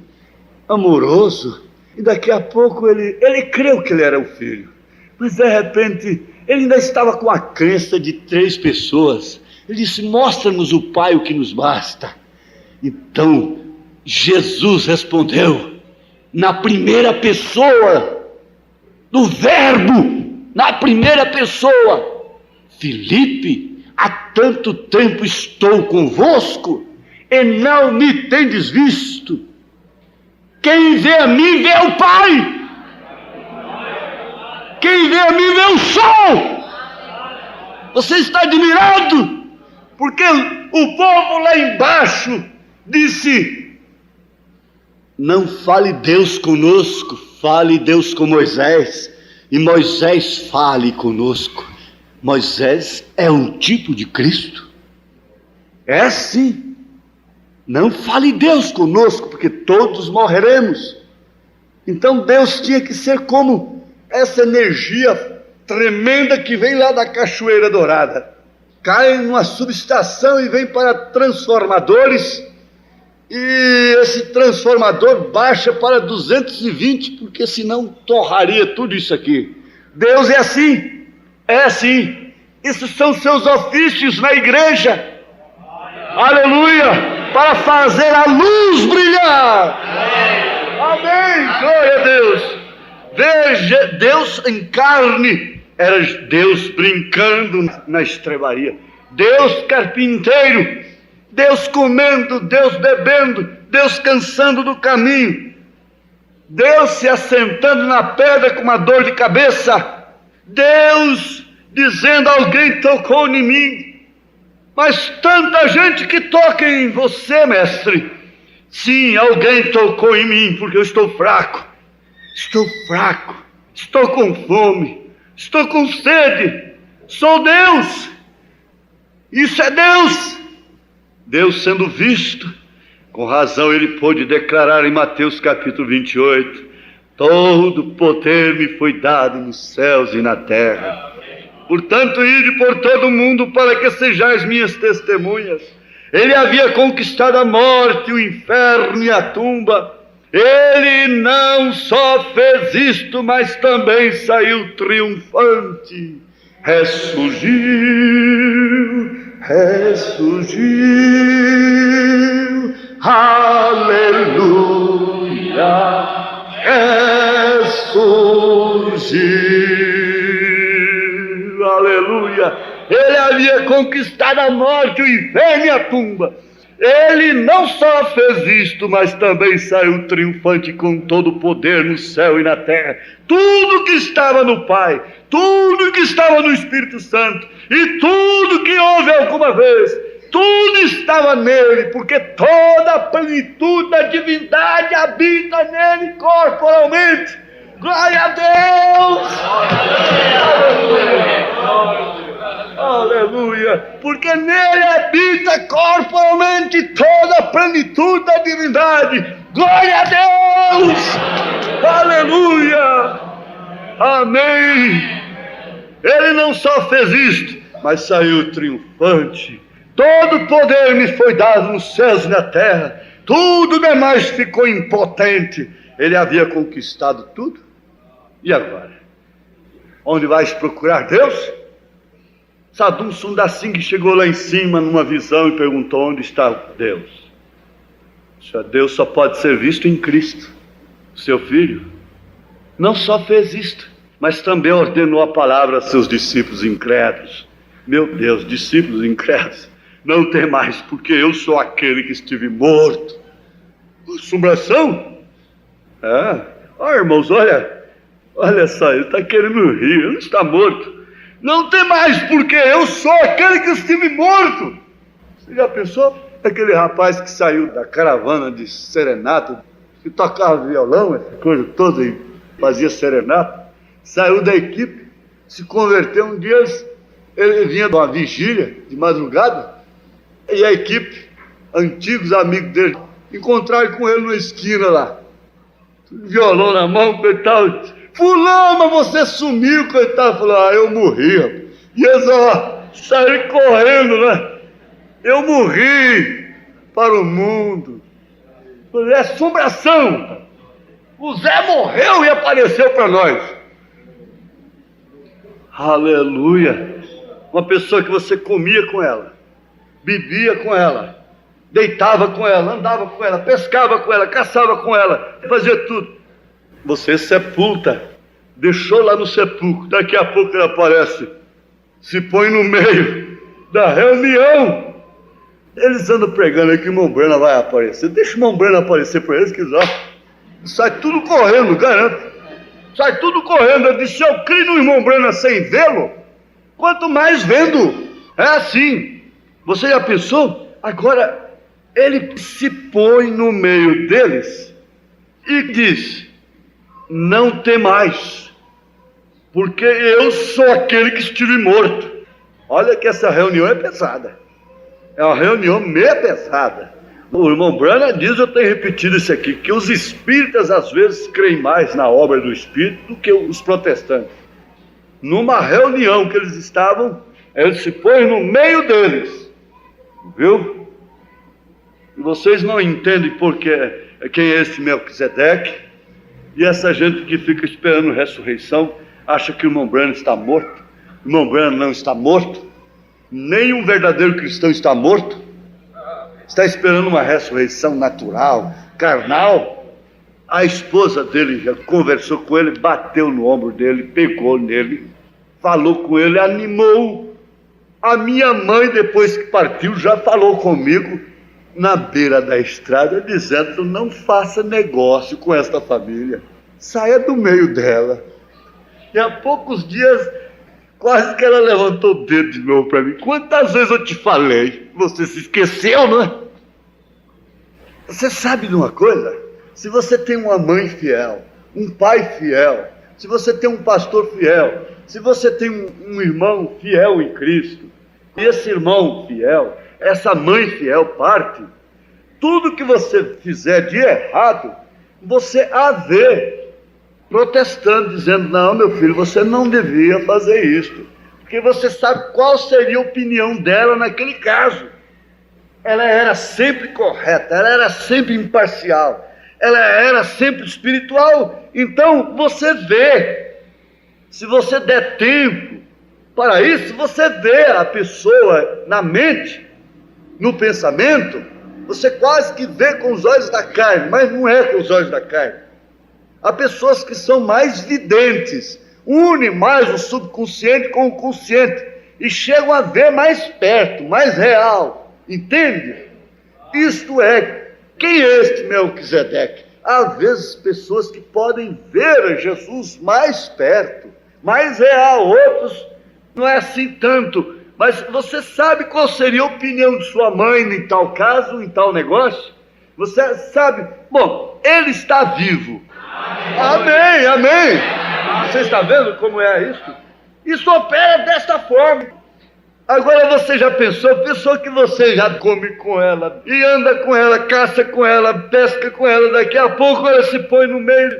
amoroso. E daqui a pouco ele creu que ele era o filho. Mas de repente, ele ainda estava com a crença de 3 pessoas. Ele disse, mostra-nos o Pai, o que nos basta. Então, Jesus respondeu, na primeira pessoa, do Verbo, na primeira pessoa, Filipe, há tanto tempo estou convosco e não me tendes visto. Quem vê a mim vê o Pai. Quem vê a mim vê o sol. Você está admirado? Porque o povo lá embaixo disse, não fale Deus conosco, fale Deus com Moisés, e Moisés fale conosco. Moisés é um tipo de Cristo? É sim. Não fale Deus conosco, porque todos morreremos. Então Deus tinha que ser como essa energia tremenda que vem lá da Cachoeira Dourada. Cai numa subestação e vem para transformadores, e esse transformador baixa para 220, porque senão torraria tudo isso aqui. Deus é assim, é assim. Esses são seus ofícios na igreja. Aleluia! Para fazer a luz brilhar. Amém! Glória a Deus! Veja, Deus em carne era Deus brincando na estrebaria, Deus carpinteiro, Deus comendo, Deus bebendo, Deus cansando do caminho, Deus se assentando na pedra com uma dor de cabeça, Deus dizendo: alguém tocou em mim. Mas tanta gente que toca em você, mestre. Sim, alguém tocou em mim, porque eu estou fraco, estou com fome, estou com sede, sou Deus, isso é Deus. Deus sendo visto, com razão ele pôde declarar em Mateus capítulo 28, todo poder me foi dado nos céus e na terra. Portanto, ide por todo o mundo para que sejais minhas testemunhas. Ele havia conquistado a morte, o inferno e a tumba. Ele não só fez isto, mas também saiu triunfante. Ressurgiu, aleluia, ressurgiu, aleluia. Ele havia conquistado a morte, o inferno e a tumba. Ele não só fez isto, mas também saiu triunfante com todo o poder no céu e na terra. Tudo que estava no Pai, tudo que estava no Espírito Santo, e tudo que houve alguma vez, tudo estava nele, porque toda a plenitude da divindade habita nele corporalmente. Glória a Deus! Aleluia! Porque nele habita corporalmente toda a plenitude da divindade. Glória a Deus! Aleluia! Amém! Ele não só fez isto, mas saiu triunfante. Todo poder me foi dado nos céus e na terra. Tudo demais ficou impotente. Ele havia conquistado tudo. E agora? Onde vais procurar Deus? Sadhu Sundar Singh chegou lá em cima numa visão e perguntou: onde está Deus? Deus só pode ser visto em Cristo, seu Filho. Não só fez isto, mas também ordenou a palavra a seus discípulos incrédulos. Meu Deus, discípulos incrédulos, não tem mais, porque eu sou aquele que estive morto. Assombração? Irmãos, olha só, ele está querendo rir, ele não está morto. Não tem mais, porque eu sou aquele que estive morto. Você já pensou? Aquele rapaz que saiu da caravana de serenata, que tocava violão, essa coisa toda, e fazia serenata, saiu da equipe, se converteu um dia, ele vinha de uma vigília, de madrugada, e a equipe, antigos amigos dele, encontraram com ele numa esquina lá, violão na mão, coitado. Fulano, mas você sumiu, coitado. Falou: eu morri, rapaz. E eles, saíram correndo, né? Eu morri para o mundo. Falei: é assombração. O Zé morreu e apareceu para nós. Aleluia. Uma pessoa que você comia com ela, bebia com ela, deitava com ela, andava com ela, pescava com ela, caçava com ela, fazia tudo. Você sepulta, deixou lá no sepulcro, daqui a pouco ele aparece, se põe no meio da reunião. Eles andam pregando aqui que Mombrana vai aparecer. Deixa o Mombrana aparecer para eles, que sai tudo correndo, garanto. Sai tudo correndo. Eu disse: se eu crio no irmão Brana sem vê-lo, quanto mais vendo. É assim. Você já pensou? Agora, ele se põe no meio deles e diz: não temais, porque eu sou aquele que estive morto. Olha que essa reunião é pesada. É uma reunião meio pesada. O irmão Brana diz, eu tenho repetido isso aqui, que os espíritas às vezes creem mais na obra do Espírito do que os protestantes. Numa reunião que eles estavam, ele se põe no meio deles, viu? E vocês não entendem quem é esse Melquisedeque, e essa gente que fica esperando ressurreição. Acha que o irmão Branham está morto? O irmão Branham não está morto. Nenhum verdadeiro cristão está morto. Está esperando uma ressurreição natural, carnal. A esposa dele já conversou com ele, bateu no ombro dele, pegou nele, falou com ele, animou. A minha mãe, depois que partiu, já falou comigo na beira da estrada, dizendo: não faça negócio com esta família, saia do meio dela. E há poucos dias, quase que ela levantou o dedo de novo para mim. Quantas vezes eu te falei? Você se esqueceu, não é? Você sabe de uma coisa? Se você tem uma mãe fiel, um pai fiel, se você tem um pastor fiel, se você tem um irmão fiel em Cristo, e esse irmão fiel, essa mãe fiel parte, tudo que você fizer de errado, você a vê protestando, dizendo: não, meu filho, você não devia fazer isto, porque você sabe qual seria a opinião dela naquele caso. Ela era sempre correta, ela era sempre imparcial, ela era sempre espiritual. Então você vê, se você der tempo para isso, você vê a pessoa na mente, no pensamento, você quase que vê com os olhos da carne, mas não é com os olhos da carne. Há pessoas que são mais videntes, unem mais o subconsciente com o consciente e chegam a ver mais perto, mais real. Entende? Isto é, quem é este Melquisedeque? Há vezes pessoas que podem ver Jesus mais perto, mais real, outros não é assim tanto. Mas você sabe qual seria a opinião de sua mãe em tal caso, em tal negócio? Você sabe? Bom, ele está vivo. Amém, amém. Você está vendo como é isso? Isso opera desta forma. Agora você já pensou que você já come com ela, e anda com ela, caça com ela, pesca com ela, daqui a pouco ela se põe no meio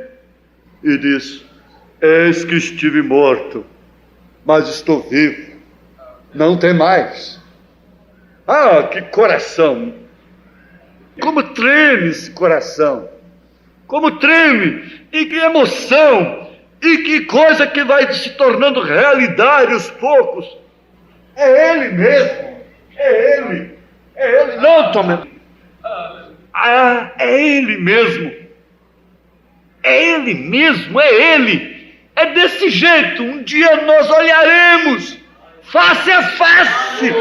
e diz: eis que estive morto, mas estou vivo, não tem mais. Ah, que coração! Como treme esse coração! Como treme! E que emoção! E que coisa que vai se tornando realidade aos poucos! É ele mesmo, é ele, não, Tomé. Ah, é ele mesmo, é ele, é desse jeito. Um dia nós olharemos face a face,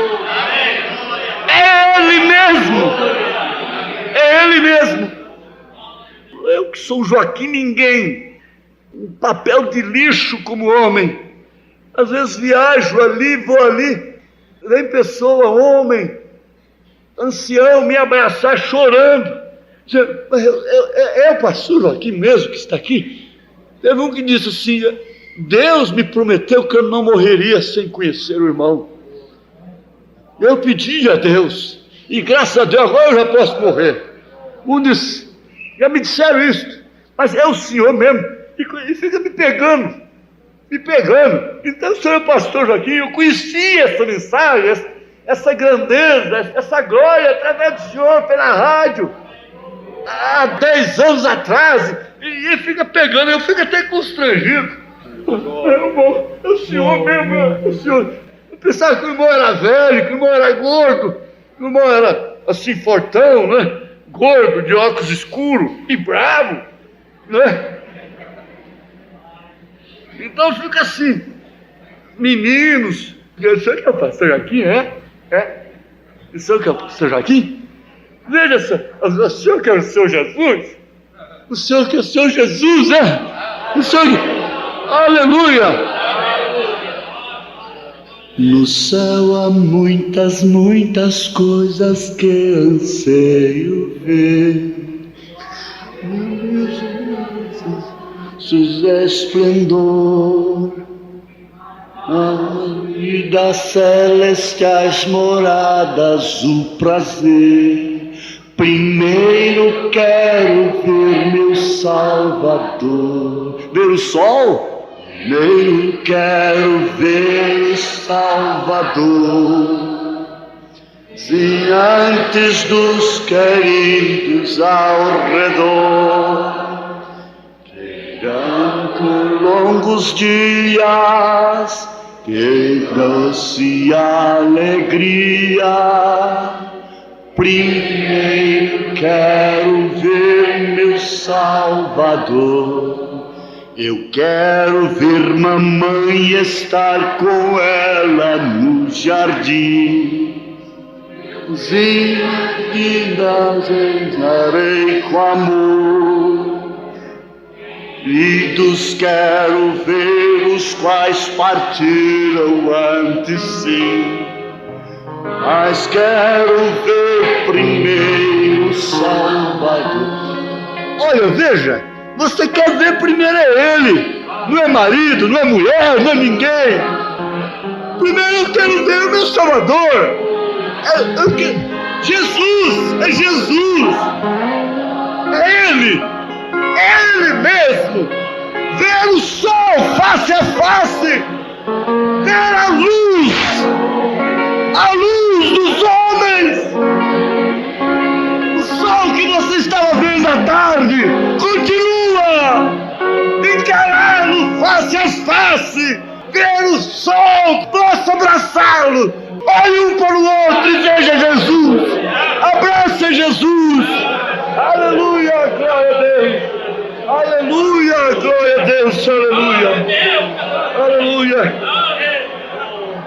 é ele mesmo. Eu que sou Joaquim Ninguém, um papel de lixo como homem. Às vezes viajo ali, vou ali, vem pessoa, homem, ancião, me abraçar chorando, dizendo: é o pastor Joaquim mesmo que está aqui? Teve um que disse assim: Deus me prometeu que eu não morreria sem conhecer o irmão. Eu pedi a Deus, e graças a Deus agora eu já posso morrer. Um disse: já me disseram isso, mas é o senhor mesmo, e fica me pegando. Então, senhor pastor Joaquim, eu conheci essa mensagem, essa grandeza, essa glória através do senhor pela rádio, há 10 anos atrás, e fica pegando, eu fico até constrangido. É o senhor mesmo, é o senhor. Eu pensava que o irmão era velho, que o irmão era gordo, que o irmão era assim fortão, né? Gordo, de óculos escuros e bravo, né? Então fica assim, meninos, o senhor que é o pastor Joaquim, o senhor que é o pastor Joaquim? Veja só, o senhor que é o Senhor Jesus? O senhor que é o Senhor Jesus, O senhor que... Aleluia! No céu há muitas, muitas coisas que anseio ver. Seu esplendor e das celestiais moradas o prazer. Primeiro quero ver meu Salvador. Ver o sol? Primeiro quero ver o Salvador. Sim, antes dos queridos ao redor. Por longos dias de doce alegria, primeiro quero ver meu Salvador. Eu quero ver mamãe estar com ela no jardim. Vidas entrarei com amor. Filhos quero ver os quais partiram antes sim, mas quero ver primeiro o Salvador. Olha, veja, você quer ver primeiro é Ele, não é marido, não é mulher, não é ninguém. Primeiro eu quero ver o meu Salvador. Jesus, é Jesus, é Ele mesmo. Ver o sol face a face, ver a luz dos homens. O sol que você estava vendo à tarde continua. Encará-lo face a face, ver o sol, possa abraçá-lo. Olhe um para o outro e veja Jesus. Abraça Jesus. Aleluia, glória a Deus. Aleluia, glória a Deus. Aleluia. Aleluia.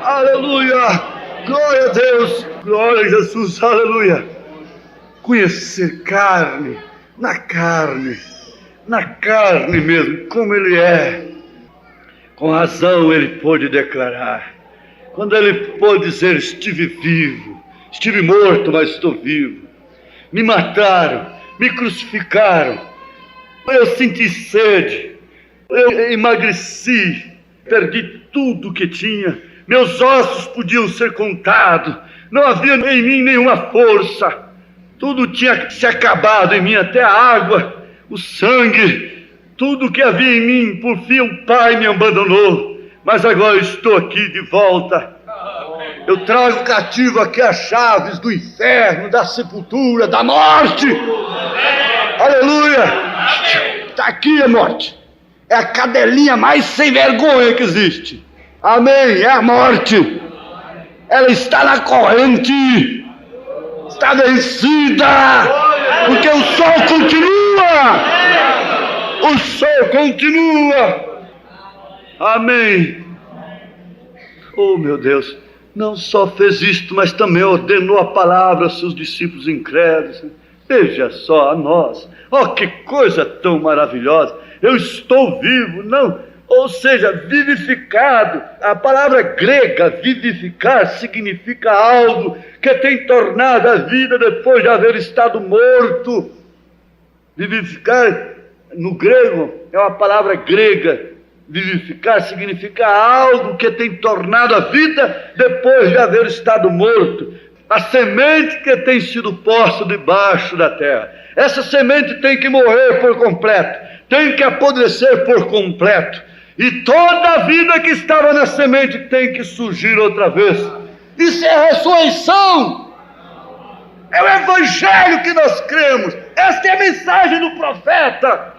Aleluia. Glória a Deus. Glória a Jesus. Aleluia. Conhecer carne, na carne mesmo, como Ele é. Com razão Ele pôde declarar. Quando Ele pôde dizer: estive vivo, estive morto, mas estou vivo. Me mataram, me crucificaram, eu senti sede, eu emagreci, perdi tudo que tinha, meus ossos podiam ser contados, não havia em mim nenhuma força, tudo tinha se acabado em mim, até a água, o sangue, tudo que havia em mim. Por fim o Pai me abandonou, mas agora estou aqui de volta. Eu trago cativo aqui as chaves do inferno, da sepultura, da morte. Aleluia! Está aqui a morte. É a cadelinha mais sem vergonha que existe. Amém? É a morte. Ela está na corrente. Está vencida. Porque o sol continua. O sol continua. Amém. Oh, meu Deus. Não só fez isto, mas também ordenou a palavra aos seus discípulos incrédulos. Veja só a nós. Oh, que coisa tão maravilhosa. Eu estou vivo, não. Ou seja, vivificado. A palavra grega, vivificar, significa algo que tem tornado a vida depois de haver estado morto. Vivificar, no grego, é uma palavra grega. Vivificar significa algo que tem tornado a vida depois de haver estado morto. A semente que tem sido posta debaixo da terra. Essa semente tem que morrer por completo, tem que apodrecer por completo. E toda a vida que estava na semente tem que surgir outra vez. Isso é a ressurreição. É o evangelho que nós cremos. Esta é a mensagem do profeta.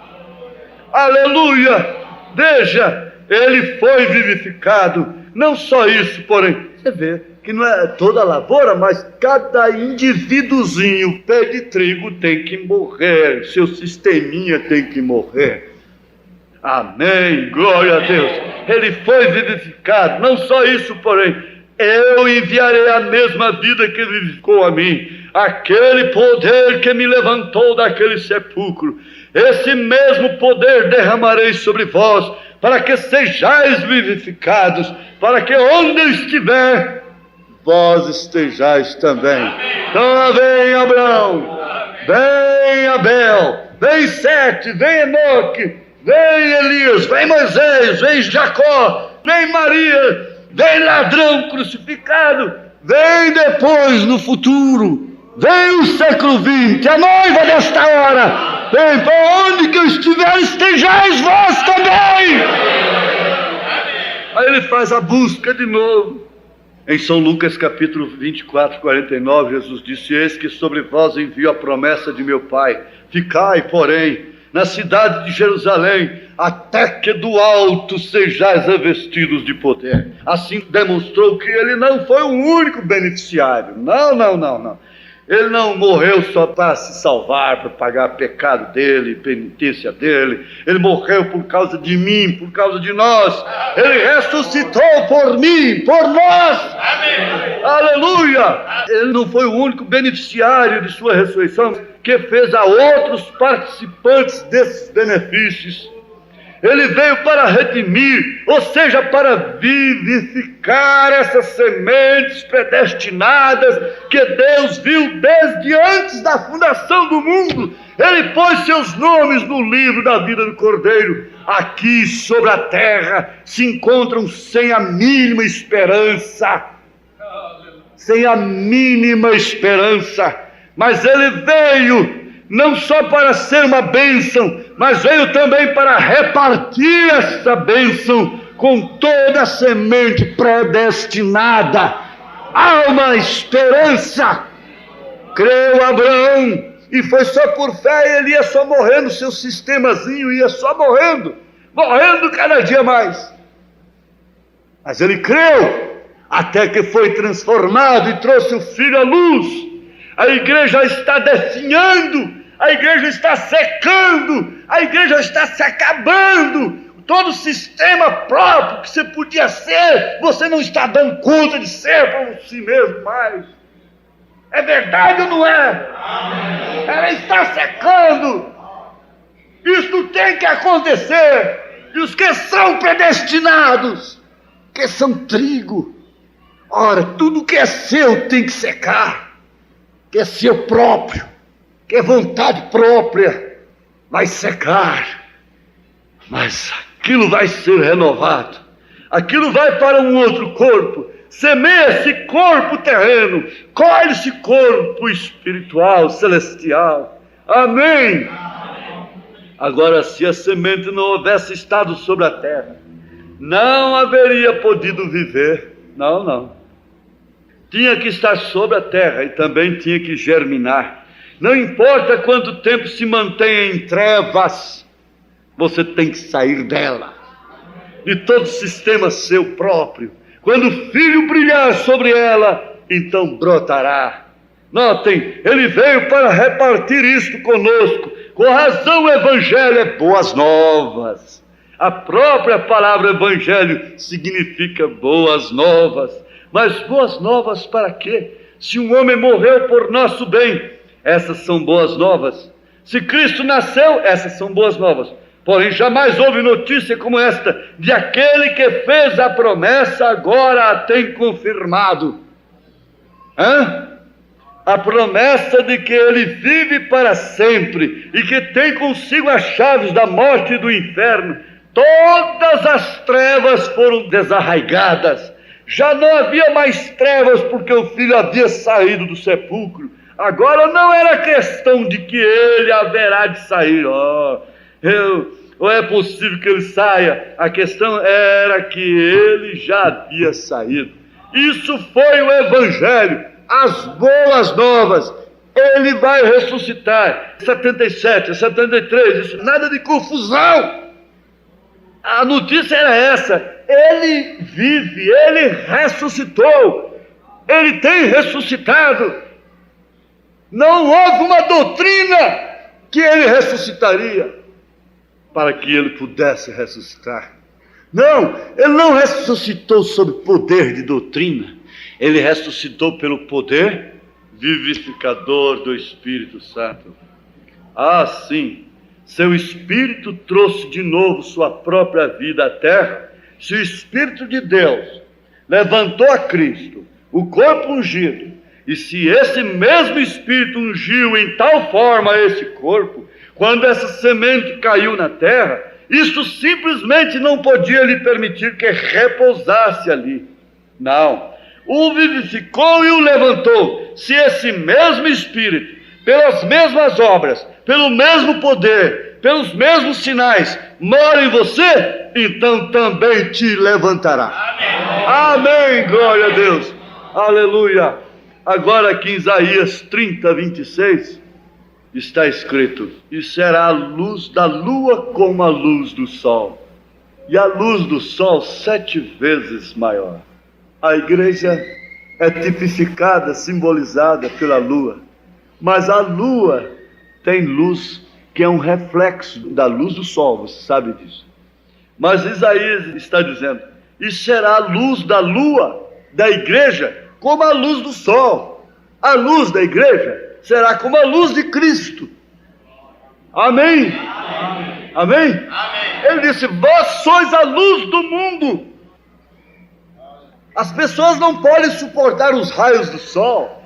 Aleluia. Veja, ele foi vivificado. Não só isso, porém, você vê que não é toda a lavoura, mas cada indivíduozinho, pé de trigo, tem que morrer. Seu sisteminha tem que morrer. Amém, glória a Deus. Ele foi vivificado. Não só isso, porém, eu enviarei a mesma vida que vivificou a mim. Aquele poder que me levantou daquele sepulcro. Esse mesmo poder derramarei sobre vós, para que sejais vivificados, para que onde eu estiver, vós estejais também. Então vem Abraão, vem Abel, vem Sete, vem Enoque, vem Elias, vem Moisés, vem Jacó, vem Maria, vem ladrão crucificado, vem depois no futuro, vem o século XX, a noiva desta hora. Vem, para onde que eu estiver, estejais vós também. Aí ele faz a busca de novo. Em São Lucas capítulo 24, 49, Jesus disse: eis que sobre vós envio a promessa de meu Pai. Ficai, porém, na cidade de Jerusalém, até que do alto sejais revestidos de poder. Assim demonstrou que ele não foi o único beneficiário. Não. Ele não morreu só para se salvar, para pagar pecado dele, penitência dele. Ele morreu por causa de mim, por causa de nós. Ele ressuscitou por mim, por nós. Amém. Aleluia! Ele não foi o único beneficiário de sua ressurreição, que fez a outros participantes desses benefícios. Ele veio para redimir, ou seja, para vivificar essas sementes predestinadas que Deus viu desde antes da fundação do mundo. Ele pôs seus nomes no livro da vida do Cordeiro. Aqui sobre a terra se encontram sem a mínima esperança. Sem a mínima esperança. Mas ele veio não só para ser uma bênção, mas veio também para repartir essa bênção com toda a semente predestinada. Há uma esperança. Creu Abraão, e foi só por fé, ele ia só morrendo, seu sistemazinho ia só morrendo cada dia mais. Mas ele creu, até que foi transformado e trouxe o Filho à luz. A igreja está definhando, a igreja está secando, a igreja está se acabando. Todo o sistema próprio que você podia ser, você não está dando conta de ser por si mesmo mais. É verdade ou não é? Amém. Ela está secando. Isso tem que acontecer. E os que são predestinados, que são trigo, ora, tudo que é seu tem que secar. Que é seu próprio, que é vontade própria, vai secar, mas aquilo vai ser renovado, aquilo vai para um outro corpo. Semeia esse corpo terreno, colhe esse corpo espiritual, celestial. Amém. Agora, se a semente não houvesse estado sobre a terra, não haveria podido viver. Não. Tinha que estar sobre a terra e também tinha que germinar. Não importa quanto tempo se mantenha em trevas, você tem que sair dela. De todo o sistema seu próprio. Quando o Filho brilhar sobre ela, então brotará. Notem, ele veio para repartir isto conosco. Com razão o Evangelho é boas novas. A própria palavra Evangelho significa boas novas. Mas boas novas para quê? Se um homem morreu por nosso bem, essas são boas novas. Se Cristo nasceu, essas são boas novas. Porém, jamais houve notícia como esta, de aquele que fez a promessa, agora a tem confirmado. A promessa de que ele vive para sempre, e que tem consigo as chaves da morte e do inferno. Todas as trevas foram desarraigadas. Já não havia mais trevas, porque o Filho havia saído do sepulcro. Agora não era questão de que ele haverá de sair. Ou é possível que ele saia? A questão era que ele já havia saído. Isso foi o Evangelho, as boas novas. Ele vai ressuscitar. 77, 73, isso, nada de confusão. A notícia era essa: ele vive, ele ressuscitou, ele tem ressuscitado. Não houve uma doutrina que ele ressuscitaria para que ele pudesse ressuscitar. Não, ele não ressuscitou sob poder de doutrina, ele ressuscitou pelo poder vivificador do Espírito Santo. Sim. Seu Espírito trouxe de novo sua própria vida à terra. Se o Espírito de Deus levantou a Cristo, o corpo ungido, e se esse mesmo Espírito ungiu em tal forma esse corpo, quando essa semente caiu na terra, isso simplesmente não podia lhe permitir que repousasse ali. Não. O vivificou e o levantou. Se esse mesmo Espírito, pelas mesmas obras, pelo mesmo poder, pelos mesmos sinais, mora em você, então também te levantará. Amém, glória a Deus, aleluia. Agora aqui em Isaías 30, 26, está escrito: e será a luz da lua como a luz do sol, e a luz do sol 7 vezes maior. A igreja é tipificada, simbolizada pela lua, mas a lua tem luz que é um reflexo da luz do sol, você sabe disso. Mas Isaías está dizendo: e será a luz da lua da igreja como a luz do sol. A luz da igreja será como a luz de Cristo. Amém? Amém? Amém? Ele disse: vós sois a luz do mundo. As pessoas não podem suportar os raios do sol,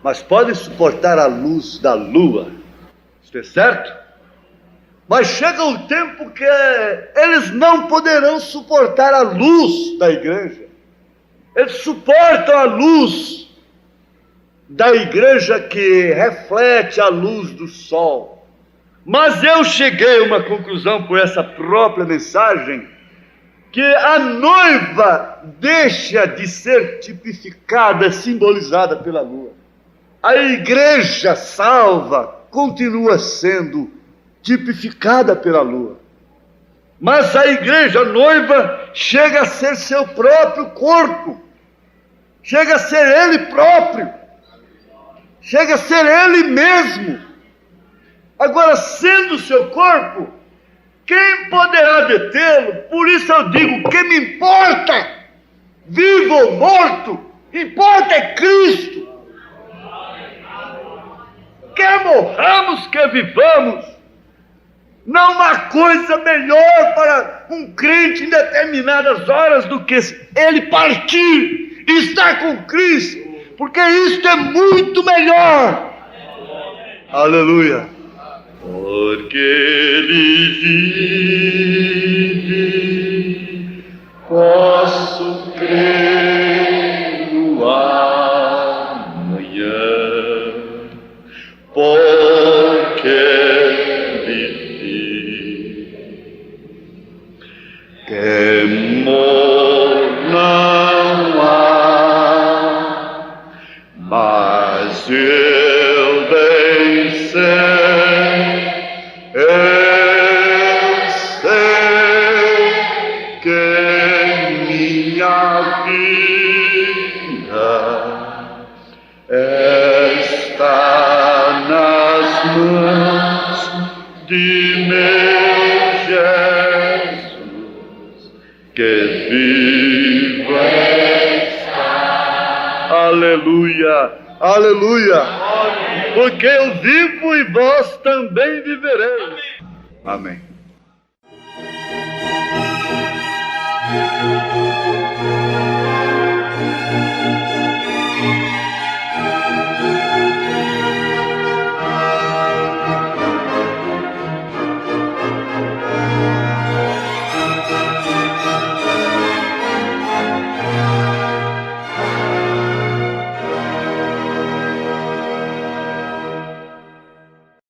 mas podem suportar a luz da lua. Isso é certo? Mas chega um tempo que eles não poderão suportar a luz da igreja. Eles suportam a luz da igreja que reflete a luz do sol. Mas eu cheguei a uma conclusão por essa própria mensagem, que a noiva deixa de ser tipificada, simbolizada pela lua. A igreja salva continua sendo tipificada pela lua. Mas a igreja noiva chega a ser seu próprio corpo, chega a ser ele próprio, chega a ser ele mesmo. Agora, sendo seu corpo, quem poderá detê-lo? Por isso eu digo: que me importa, vivo ou morto, importa é Cristo. Quer morramos, quer vivamos, não há coisa melhor para um crente em determinadas horas do que ele partir e estar com Cristo, porque isto é muito melhor. Aleluia. Porque ele vive, posso crer no amanhã, porque ele vive. Temor não há, mas eu bem sei. Eu sei que minha vida está nas mãos de meu Jesus, que vivo está. Aleluia, aleluia. Porque eu vivo e vós também vivereis. Amém.